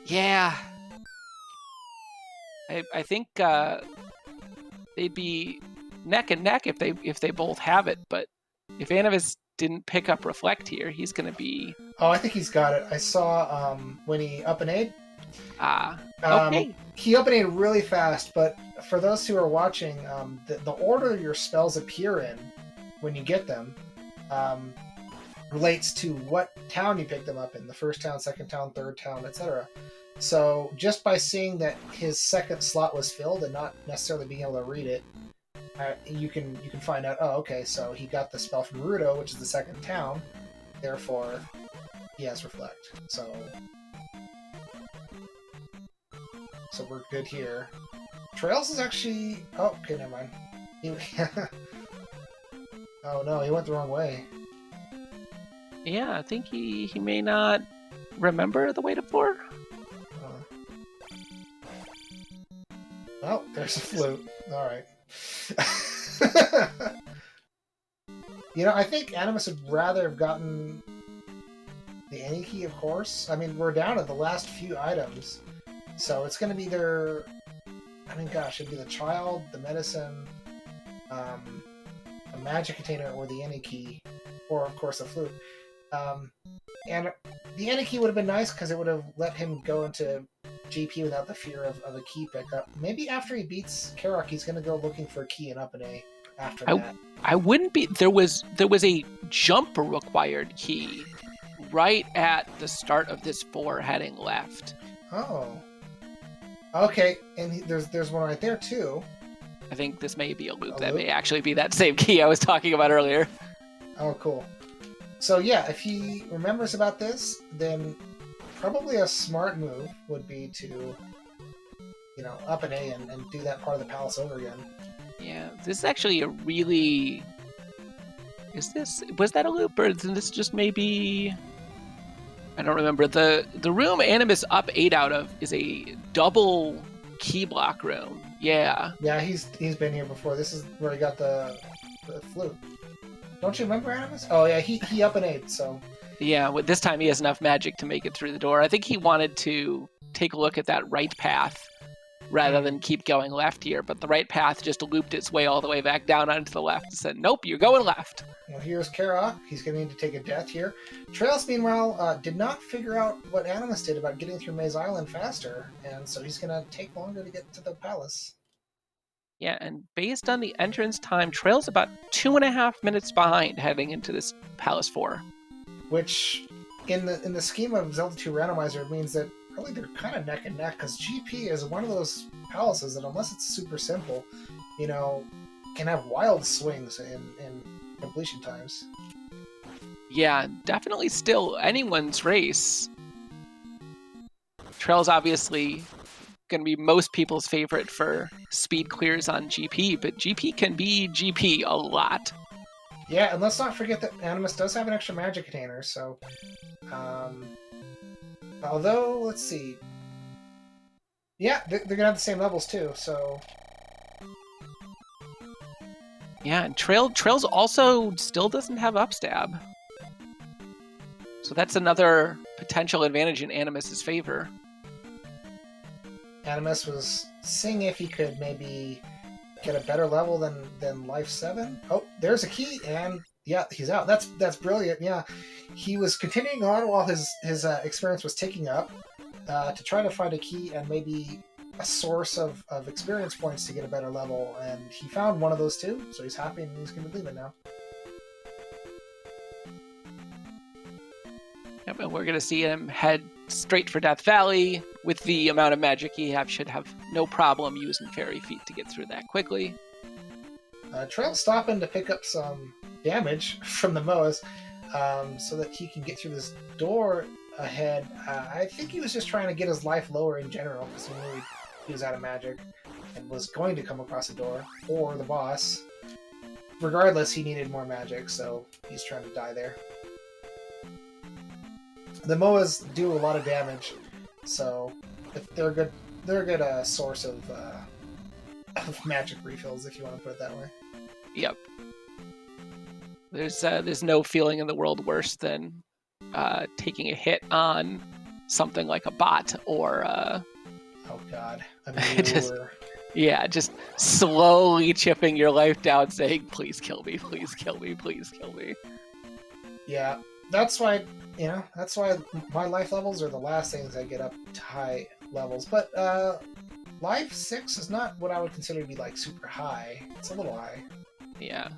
Yeah. I think they'd be neck and neck if they both have it, but if Animus didn't pick up Reflect here, he's going to be... Oh, I think he's got it. I saw when he up-and-a'd. Okay. He up-and-a'd really fast, but for those who are watching, the order your spells appear in when you get them... relates to what town you pick them up in. The first town, second town, third town, etc. So just by seeing that his second slot was filled and not necessarily being able to read it, you can find out, oh, okay, so he got the spell from Rudo, which is the second town, therefore he has Reflect. So we're good here. Trails is actually... Oh, okay, never mind. Oh no, he went the wrong way. Yeah, I think he may not remember the way to 4. Oh, there's a flute. Alright. I think Animus would rather have gotten the Any Key, of course. I mean, we're down to the last few items. So it's going to be either... I mean, gosh, it'd be the Child, the Medicine, a Magic Container, or the Any Key. Or, of course, a Flute. And the Any Key would have been nice because it would have let him go into GP without the fear of a key pickup. Maybe after he beats Karok, he's going to go looking for a key in up-and-A after that. I wouldn't be... There was a jump required key right at the start of this 4 heading left. Oh. Okay, and there's one right there, too. I think this may be a loop. That may actually be that same key I was talking about earlier. Oh, cool. So yeah, if he remembers about this, then probably a smart move would be to, up-and-A and do that part of the palace over again. Yeah, this is actually a really... Was that a loop, or is this just maybe... I don't remember. The room Animus up-a'd out of is a double key block room. Yeah. Yeah, he's been here before. This is where he got the flute. Don't you remember Animus? Oh yeah, he up-and-a'd, so... Yeah, this time he has enough magic to make it through the door. I think he wanted to take a look at that right path rather than keep going left here. But the right path just looped its way all the way back down onto the left and said, nope, you're going left. Well, here's Karok. He's going to need to take a death here. traiLZ, meanwhile, did not figure out what Animus did about getting through Maze Island faster, and so he's going to take longer to get to the palace. Yeah, and based on the entrance time, traiLZ about 2.5 minutes behind heading into this Palace 4. Which, in the scheme of Zelda 2 Randomizer, it means that really they're kind of neck and neck, because GP is one of those palaces that, unless it's super simple, can have wild swings in completion times. Yeah, definitely still anyone's race. traiLZ obviously going to be most people's favorite for speed clears on GP, but GP can be GP a lot. Yeah, and let's not forget that Animus does have an extra magic container, so... although, let's see... Yeah, they're going to have the same levels too, so... Yeah, and traiLZ also still doesn't have upstab. So that's another potential advantage in Animus's favor. Animus was seeing if he could maybe get a better level than Life 7. Oh, there's a key, and yeah, he's out. That's brilliant, yeah. He was continuing on while his experience was ticking up to try to find a key and maybe a source of experience points to get a better level, and he found one of those two, so he's happy and he's going to leave it now. Yep, and we're going to see him head straight for Death Valley. With the amount of magic he should have no problem using Fairy Feet to get through that quickly. traiLZ stopping to pick up some damage from the Moas so that he can get through this door ahead. I think he was just trying to get his life lower in general, because he knew he was out of magic and was going to come across a door or the boss. Regardless, he needed more magic, so he's trying to die there. The Moas do a lot of damage, so they're a good source of magic refills, if you want to put it that way. Yep. There's no feeling in the world worse than taking a hit on something like a bot or oh god, just slowly chipping your life down, saying, please kill me, please kill me, please kill me. Yeah, that's why my life levels are the last things I get up to high levels. But life 6 is not what I would consider to be like super high. It's a little high. Yeah.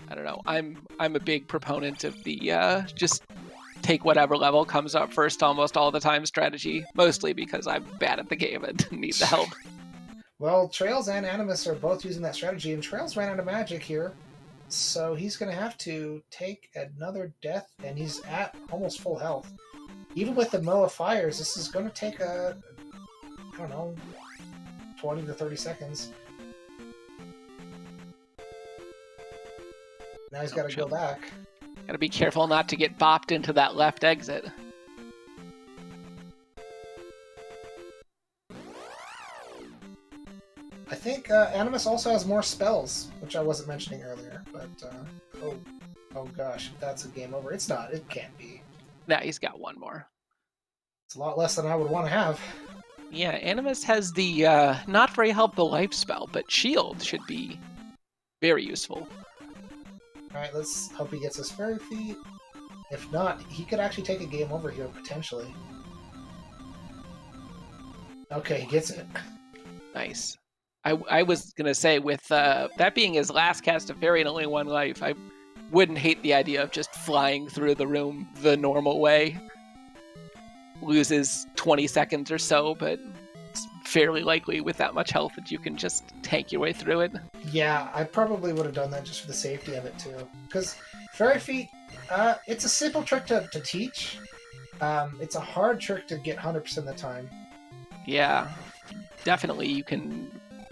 I don't know. I'm a big proponent of the just take whatever level comes up first almost all the time strategy, mostly because I'm bad at the game and need the help. Well, traiLZ and Animus are both using that strategy, and traiLZ ran out of magic here, so he's going to have to take another death, and he's at almost full health. Even with the Moa Fires, this is going to take 20 to 30 seconds. Now he's got to go back. Got to be careful not to get bopped into that left exit. I think Animus also has more spells, which I wasn't mentioning earlier, but oh gosh, if that's a game over. It's not. It can't be. Nah, he's got one more. It's a lot less than I would want to have. Yeah, Animus has the not very helpful life spell, but Shield should be very useful. Alright, let's hope he gets his Fairy Feet. If not, he could actually take a game over here, potentially. Okay, he gets it. Nice. I was going to say, with that being his last cast of Fairy and only one life, I wouldn't hate the idea of just flying through the room the normal way. Loses 20 seconds or so, but it's fairly likely with that much health that you can just tank your way through it. Yeah, I probably would have done that just for the safety of it, too. Because Fairy Feet, it's a simple trick to teach. It's a hard trick to get 100% of the time. Yeah, definitely you can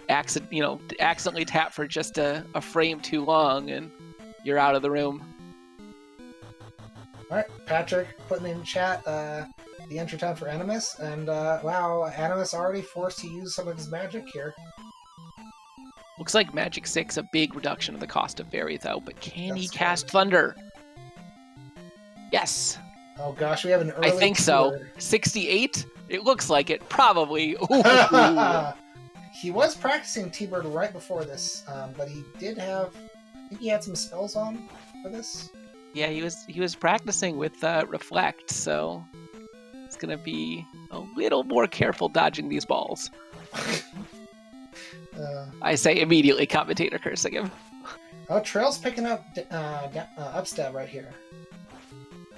accidentally tap for just a frame too long and you're out of the room. Alright, Patrick putting in chat the entry time for Animus, and wow, Animus already forced to use some of his magic here. Looks like Magic 6 a big reduction of the cost of Fairy, though, but can he cast Thunder? Yes! Oh gosh, we have an early I think cure. so. 68? It looks like it, probably. Ooh. He was practicing T-Bird right before this, but he did have... I think he had some spells on for this. Yeah, he was practicing with Reflect, so it's going to be a little more careful dodging these balls. I say immediately, commentator cursing him. Oh, traiLZ picking up upstab right here.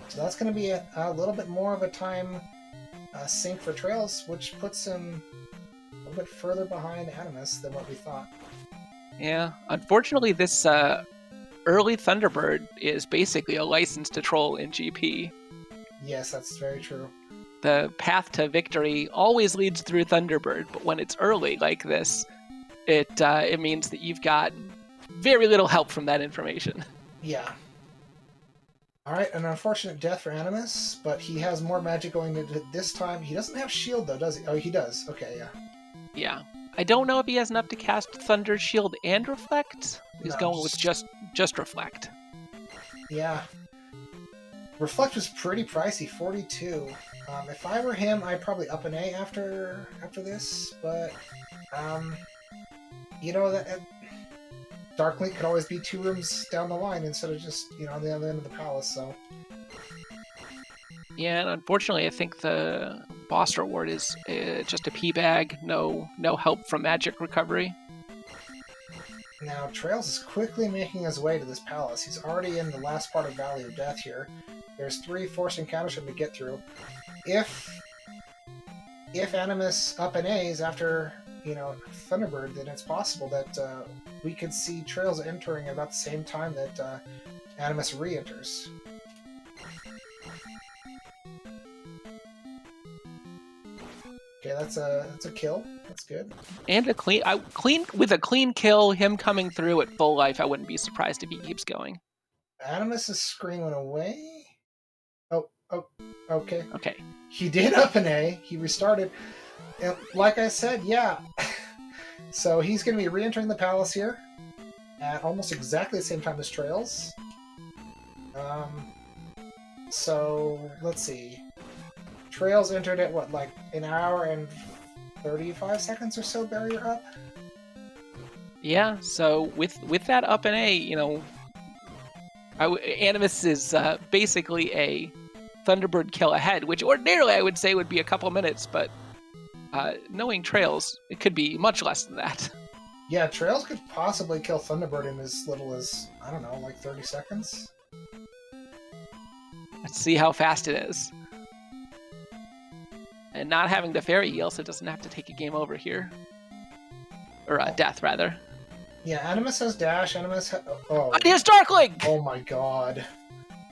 So that's going to be a little bit more of a time sink for traiLZ, which puts him a little bit further behind Animus than what we thought. Yeah, unfortunately, this early Thunderbird is basically a license to troll in GP. Yes, that's very true. The path to victory always leads through Thunderbird, but when it's early like this, it means that you've got very little help from that information. Yeah. Alright, an unfortunate death for Animus, but he has more magic going into it this time. He doesn't have shield, though, does he? Oh, he does. Okay, yeah. Yeah. I don't know if he has enough to cast Thunder, Shield, and Reflect. He's going with just Reflect. Yeah. Reflect was pretty pricey, 42. If I were him, I'd probably up an A after this, but you know that Dark Link could always be 2 rooms down the line instead of just on the other end of the palace. So yeah, and unfortunately, I think the boss reward is just a P bag, no help from magic recovery. Now traiLZ is quickly making his way to this palace. He's already in the last part of Valley of Death here. There's 3 forced encounters for him to get through. If Animus up an A's after Thunderbird, then it's possible that we could see traiLZ entering about the same time that Animus re-enters. Okay, that's a kill. That's good. And a clean kill, him coming through at full life. I wouldn't be surprised if he keeps going. Animus is screaming away. Oh, okay. Okay. He did up an A. He restarted. And like I said, yeah. So he's going to be re-entering the palace here at almost exactly the same time as traiLZ. So let's see. traiLZ entered at what, like an hour and 35 seconds or so barrier up? Yeah, so with that up and A, Animus is basically a Thunderbird kill ahead, which ordinarily I would say would be a couple minutes, but knowing traiLZ, it could be much less than that. Yeah, traiLZ could possibly kill Thunderbird in as little as, I don't know, like 30 seconds? Let's see how fast it is. And not having the fairy, he also doesn't have to take a game over here. Or death, rather. Yeah, Animus has dash, Animus has... Oh. He has Dark Link! Oh my god.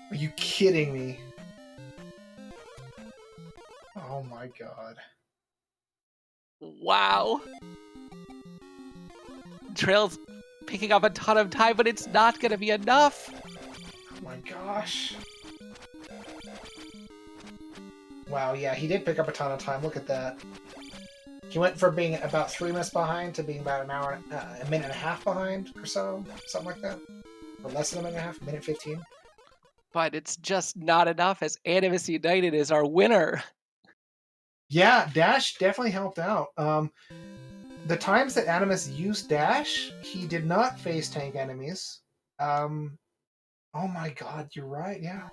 Are you kidding me? Oh my god. Wow. traiLZ picking up a ton of time, but it's not going to be enough. Oh my gosh. Wow, yeah, he did pick up a ton of time. Look at that. He went from being about 3 minutes behind to being about an hour, a minute and a half behind or so. Something like that. Or less than a minute and a half, minute 15. But it's just not enough, as AnimusUnited is our winner. Yeah, Dash definitely helped out. The times that Animus used Dash, he did not face tank enemies. Oh my god, you're right, yeah.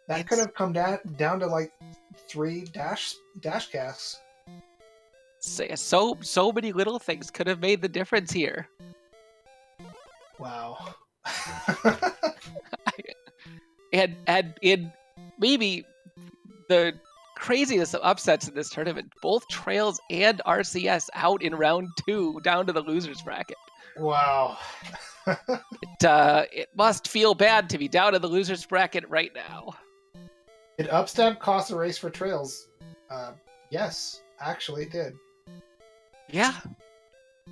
That could have come down to like 3 dash casts. So many little things could have made the difference here. Wow. and in maybe the craziest of upsets in this tournament, both traiLZ and RCS out in round 2 down to the losers bracket. Wow. It must feel bad to be down in the losers bracket right now. Did upstab cost a race for traiLZ? Yes, actually it did. Yeah.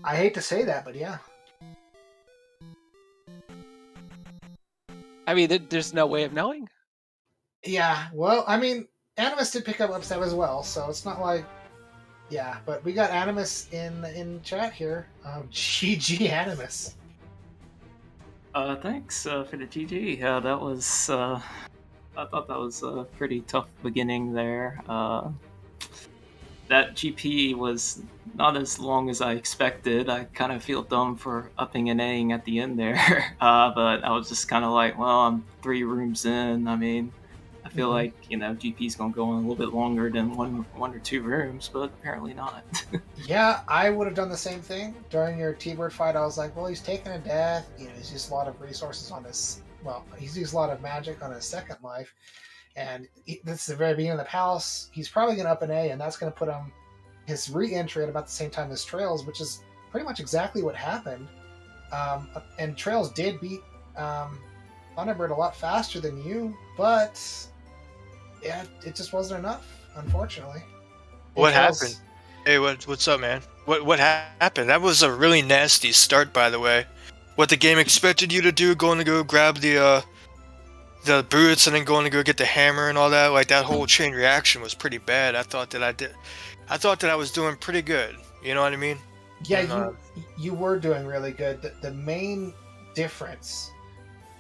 I hate to say that, but yeah. I mean, there's no way of knowing. Yeah, well, I mean, Animus did pick up upstab as well, so it's not like... Yeah, but we got Animus in chat here. GG Animus. Thanks for the GG. That was I thought that was a pretty tough beginning there. That GP was not as long as I expected. I kind of feel dumb for upping and A-ing at the end there, but I was just kind of like, well, I'm 3 rooms in. I mean, I feel like GP's gonna go on a little bit longer than one or 2 rooms, but apparently not. Yeah, I would have done the same thing during your T-Bird fight. I was like, well, he's taking a death. He's used a lot of resources on his. Well, he's used a lot of magic on his second life, and this is the very beginning of the palace. He's probably gonna up an A, and that's gonna put him his re-entry at about the same time as traiLZ, which is pretty much exactly what happened. And traiLZ did beat Thunderbird a lot faster than you, but yeah, it just wasn't enough, unfortunately. What happened? Hey, what's up, man? What happened? That was a really nasty start, by the way. What the game expected you to do, going to go grab the boots and then going to go get the hammer and all that, like that whole chain reaction was pretty bad. I thought that I was doing pretty good. You know what I mean? Yeah, and, you were doing really good. The main difference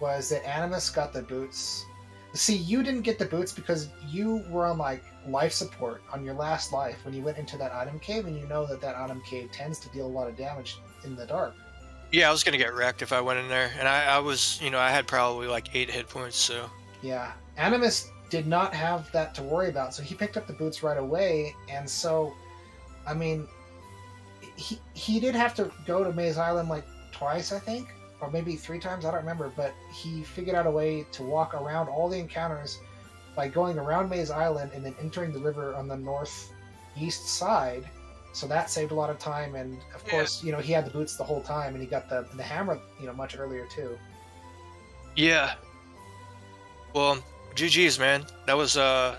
was that Animus got the boots. See, you didn't get the boots because you were on like life support on your last life when you went into that item cave, and you know that item cave tends to deal a lot of damage in the dark. Yeah, I was gonna get wrecked if I went in there, and I was, I had probably like 8 hit points. So yeah, Animus did not have that to worry about, so he picked up the boots right away. And so, I mean, he did have to go to Maze Island like twice, I think, or maybe 3 times, I don't remember, but he figured out a way to walk around all the encounters by going around Maze Island and then entering the river on the northeast side. So that saved a lot of time, and of course, he had the boots the whole time, and he got the hammer, much earlier too. Yeah. Well, GG's, man. That was a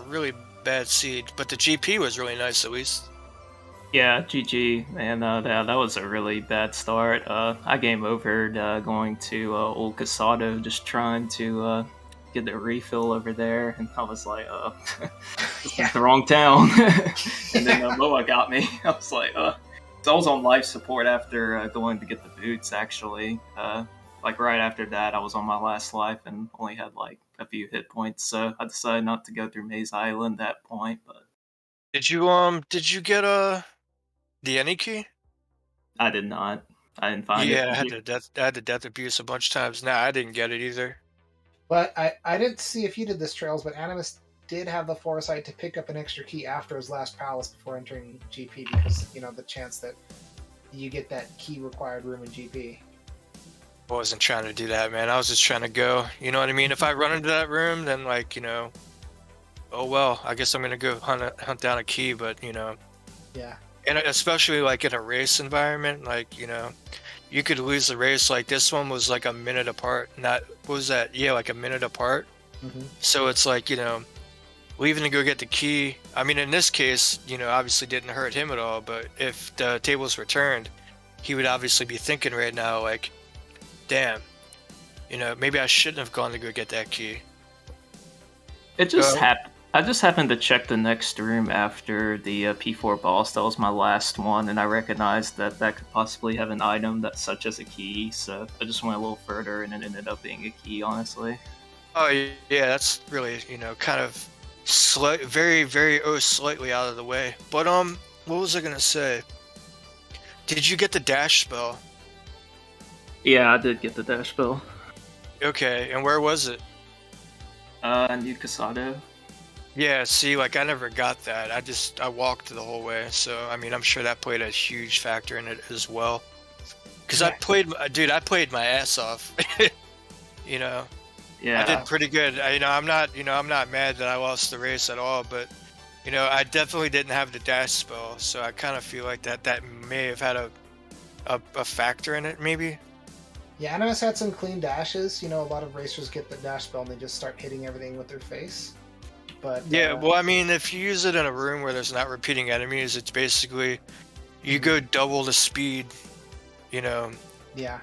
really bad seed, but the GP was really nice at least. Yeah, GG, man. That was a really bad start. I game overed going to Old Casado, just trying to get the refill over there, and I was like, this is the wrong town. And then Moa got me. I was like, so I was on life support after going to get the boots, actually. Like right after that, I was on my last life and only had like a few hit points, so I decided not to go through Maze Island at that point. But did you get the any key? I did not. I didn't find it. Yeah, I had the death abuse a bunch of times. Nah, I didn't get it either. But I didn't see if you did this, traiLZ, but Animus did have the foresight to pick up an extra key after his last palace before entering GP, because, the chance that you get that key required room in GP. I wasn't trying to do that, man. I was just trying to go. You know what I mean? If I run into that room, then like, oh well, I guess I'm gonna go hunt down a key, but Yeah. And especially like in a race environment, like, you could lose the race. Like this one was like a minute apart. What was that? Yeah, like a minute apart. Mm-hmm. So it's like, leaving to go get the key. I mean, in this case, obviously didn't hurt him at all, but if the tables were turned, he would obviously be thinking right now, like, damn, maybe I shouldn't have gone to go get that key. It just happened. I just happened to check the next room after the P4 boss. That was my last one, and I recognized that could possibly have an item that's such as a key, so I just went a little further, and it ended up being a key, honestly. Oh, yeah, that's really, kind of very, very slightly out of the way. But, what was I gonna say? Did you get the dash spell? Yeah, I did get the dash spell. Okay, and where was it? New Casado. Yeah, see, like, I never got that. I walked the whole way, so, I mean, I'm sure that played a huge factor in it as well. Because I played my ass off. Yeah. I did pretty good. I'm not mad that I lost the race at all, but, I definitely didn't have the dash spell, so I kind of feel like that may have had a factor in it, maybe. Yeah, Animus had some clean dashes. A lot of racers get the dash spell and they just start hitting everything with their face. But yeah, well, I mean, if you use it in a room where there's not repeating enemies, it's basically you go double the speed, Yeah.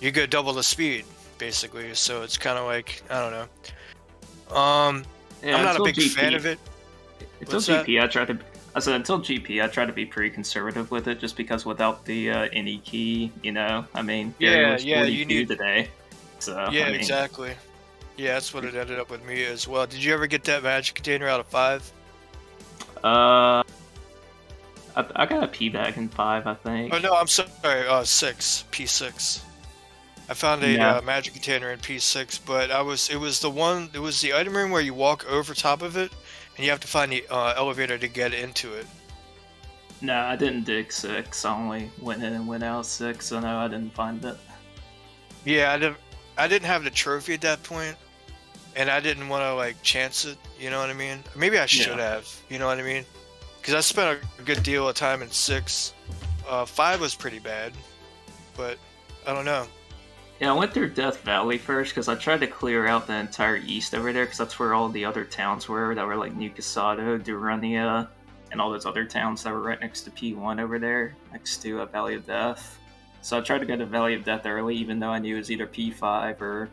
You go double the speed, basically. So it's kind of like, I don't know. I'm not a big fan of it. Until GP, until GP, I try to be pretty conservative with it, just because without the any key, I mean, yeah, you need today. So yeah, I mean, exactly. Yeah, that's what it ended up with me as well. Did you ever get that magic container out of 5? I got a P bag in 5, I think. Oh no, I'm sorry. 6, P6. I found a magic container in P6, but it was the item room where you walk over top of it, and you have to find the elevator to get into it. No, I didn't dig 6. I only went in and went out 6, so no, I didn't find it. Yeah, I didn't have the trophy at that point, and I didn't want to like chance it. You know what I mean? Maybe I should have. You know what I mean? Because I spent a good deal of time in 6. 5 was pretty bad, but I don't know. Yeah, I went through Death Valley first because I tried to clear out the entire east over there because that's where all the other towns were that were like New Casado, Durania, and all those other towns that were right next to P1 over there, next to Valley of Death. So I tried to go to Valley of Death early, even though I knew it was either P5 or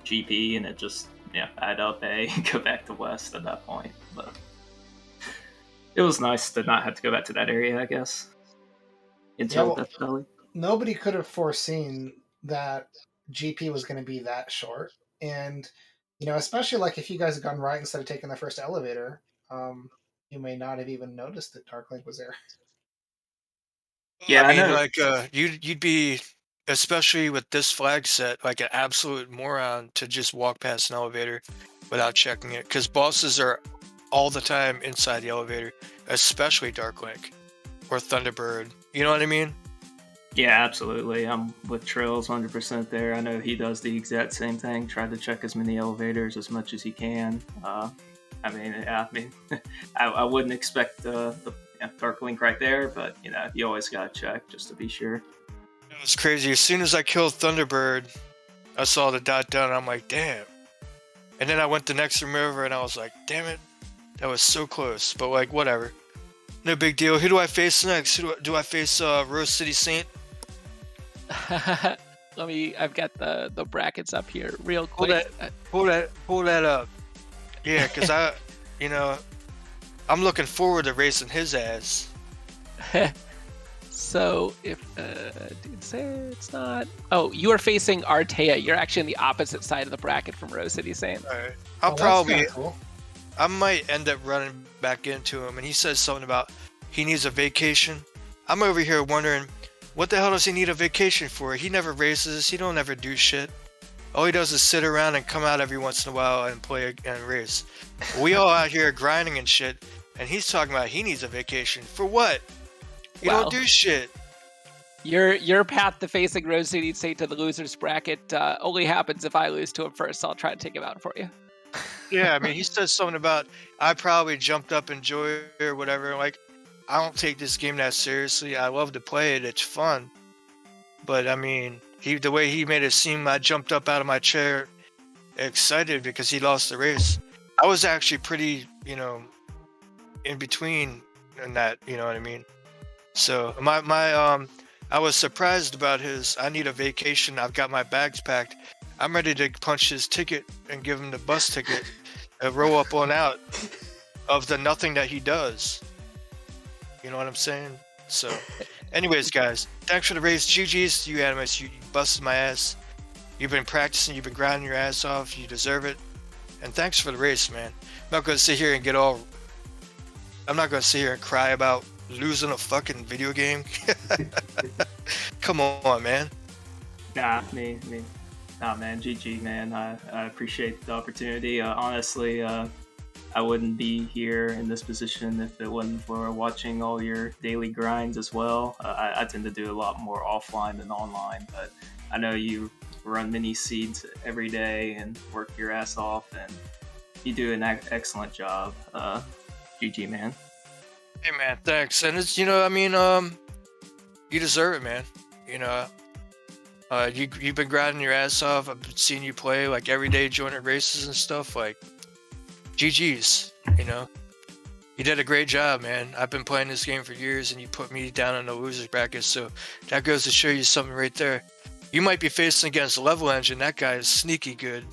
GP, and it just add up A and go back to West at that point. But it was nice to not have to go back to that area, I guess. Until Death Valley. Nobody could have foreseen that GP was going to be that short, and especially like if you guys had gone right instead of taking the first elevator, you may not have even noticed that Darklink was there. Yeah, I mean, like you'd be, especially with this flag set, like an absolute moron to just walk past an elevator without checking it, because bosses are all the time inside the elevator, especially Darklink or Thunderbird. You know what I mean? Yeah, absolutely. I'm with traiLZ 100% there. I know he does the exact same thing. Try to check as many elevators as much as he can. I wouldn't expect the Darklink right there, but you always gotta check just to be sure. It was crazy. As soon as I killed Thunderbird, I saw the dot down, and I'm like, damn. And then I went the next room over, and I was like, damn it, that was so close. But like, whatever, no big deal. Who do I face next? Do I face Rose City Saint? I've got the brackets up here real quick. Pull that up. Yeah, because I'm looking forward to racing his ass. So if it's not. Oh, you are facing Artea. You're actually on the opposite side of the bracket from Rose City Saint. All right. Cool. I might end up running back into him, and he says something about he needs a vacation. I'm over here wondering, what the hell does he need a vacation for? He never races. He don't ever do shit. All he does is sit around and come out every once in a while and play and race. We all out here grinding and shit, and he's talking about he needs a vacation. For what? You don't do shit. Your path to facing Rose City Saint to the losers bracket only happens if I lose to him first, so I'll try to take him out for you. Yeah, I mean, he says something about, I probably jumped up and joy or whatever. Like, I don't take this game that seriously. I love to play it. It's fun. But, I mean, the way he made it seem, I jumped up out of my chair excited because he lost the race. I was actually pretty, in between in that, you know what I mean? So, I was surprised about his, I need a vacation. I've got my bags packed. I'm ready to punch his ticket and give him the bus ticket and roll up on out of the nothing that he does. You know what I'm saying? So, anyways, guys, thanks for the race. GG's to you, Animus. You busted my ass. You've been practicing. You've been grinding your ass off. You deserve it. And thanks for the race, man. I'm not going to sit here and cry about losing a fucking video game. Come on, man. Nah, man, GG, man. I appreciate the opportunity. Honestly, I wouldn't be here in this position if it wasn't for watching all your daily grinds as well. I tend to do a lot more offline than online, but I know you run mini seeds every day and work your ass off, and you do an excellent job. GG, man. Hey, man, thanks. And it's, you deserve it, man. You've been grinding your ass off. I've been seeing you play like every day, joining races and stuff. Like, GG's, You did a great job, man. I've been playing this game for years, and you put me down in the losers bracket, so that goes to show you something right there. You might be facing against Level Engine. That guy is sneaky good.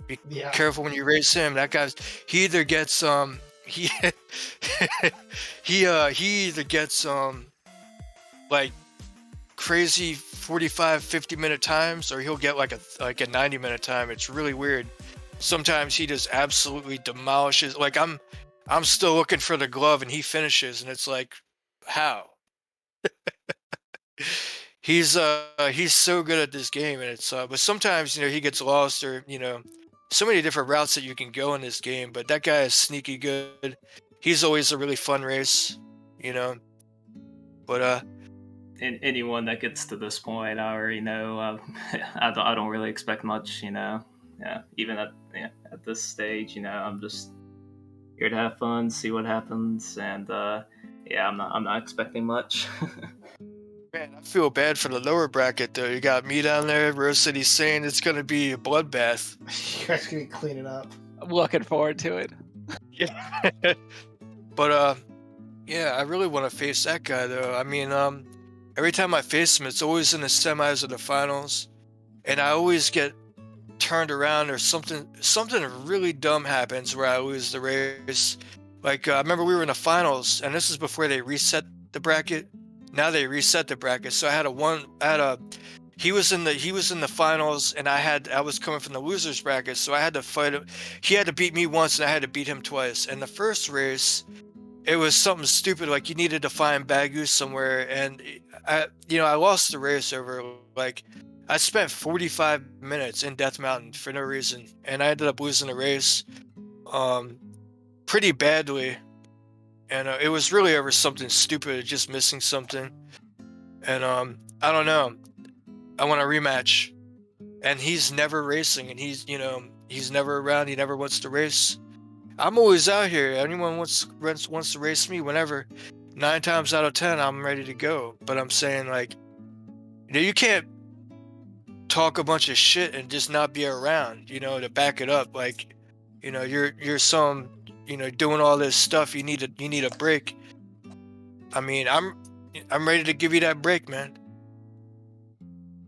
Be careful when you race him. That guy's, he either gets he either gets like crazy 45-50 minute times, or he'll get like a 90-minute time. It's really weird. sometimes he just absolutely demolishes. Like I'm still looking for the glove, and he finishes, and it's like, how? He's so good at this game, and it's but sometimes he gets lost, or so many different routes that you can go in this game. But that guy is sneaky good. He's always a really fun race, But And anyone that gets to this point, I already know. I don't really expect much, Yeah, even at this stage, I'm just here to have fun, see what happens, and I'm not expecting much. man, I feel bad for the lower bracket though. You got me down there. Rose City's saying it's gonna be a bloodbath. You guys can clean it up. I'm looking forward to it. Yeah. But yeah, I really want to face that guy though. I mean, every time I face him, it's always in the semis or the finals, and I always get turned around, or something really dumb happens where I lose the race. Like I remember we were in the finals, and this is before they reset the bracket. Now they reset the bracket, so he was in the finals, and I was coming from the losers bracket, so I had to fight him. He had to beat me once, and I had to beat him twice. And the first race, it was something stupid, like you needed to find Bagu somewhere, and I lost the race over, like, I spent 45 minutes in Death Mountain for no reason, and I ended up losing the race pretty badly. And it was really over something stupid, just missing something. And I don't know. I want a rematch. And he's never racing, and he's never around. He never wants to race. I'm always out here. Anyone wants to race me, whenever. 9 times out of 10, I'm ready to go. But I'm saying, like, you can't talk a bunch of shit and just not be around, to back it up. Like, you're some, doing all this stuff. You need a break. I mean, I'm ready to give you that break, man.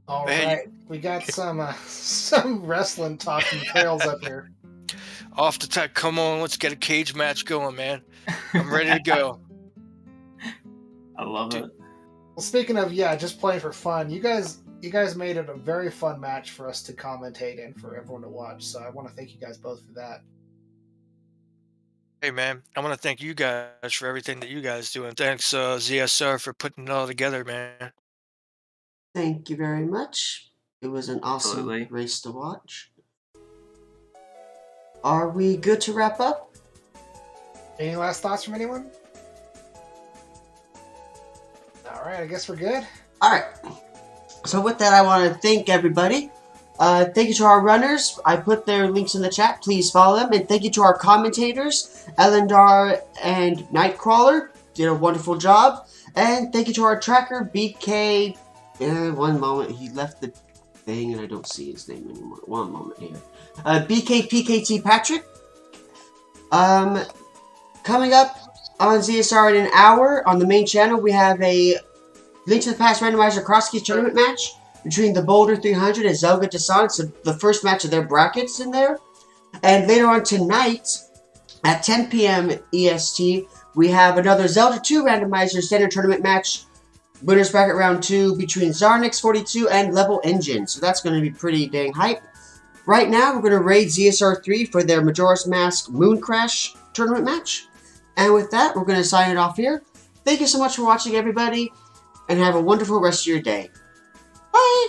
All right, we got some wrestling talking trails up here. Off the top, come on, let's get a cage match going, man. I'm ready to go. I love it. Well, speaking of just playing for fun, you guys made it a very fun match for us to commentate and for everyone to watch. So I want to thank you guys both for that. Hey, man, I want to thank you guys for everything that you guys do, and thanks ZSR for putting it all together, man. Thank you very much. It was an awesome Absolutely. race to watch. Are we good to wrap up? Any last thoughts from anyone? All right, I guess we're good. All right. So with that, I want to thank everybody. Thank you to our runners. I put their links in the chat. Please follow them. And thank you to our commentators, Elendar and Nightcrawler. Did a wonderful job. And thank you to our tracker, BK. One moment. He left the thing, and I don't see his name anymore. One moment here. BKPKT Patrick. Coming up on ZSR in an hour on the main channel, we have a Link to the Past Randomizer Cross-Keys tournament match between the Boulder 300 and Zelda Sonic. So the first match of their brackets in there. And later on tonight, at 10 p.m. EST, we have another Zelda 2 Randomizer standard tournament match. Winners bracket round 2 between Zarnix 42 and Level Engine. So that's going to be pretty dang hype. Right now, we're going to raid ZSR 3 for their Majora's Mask Moon Crash tournament match. And with that, we're going to sign it off here. Thank you so much for watching, everybody, and have a wonderful rest of your day. Bye!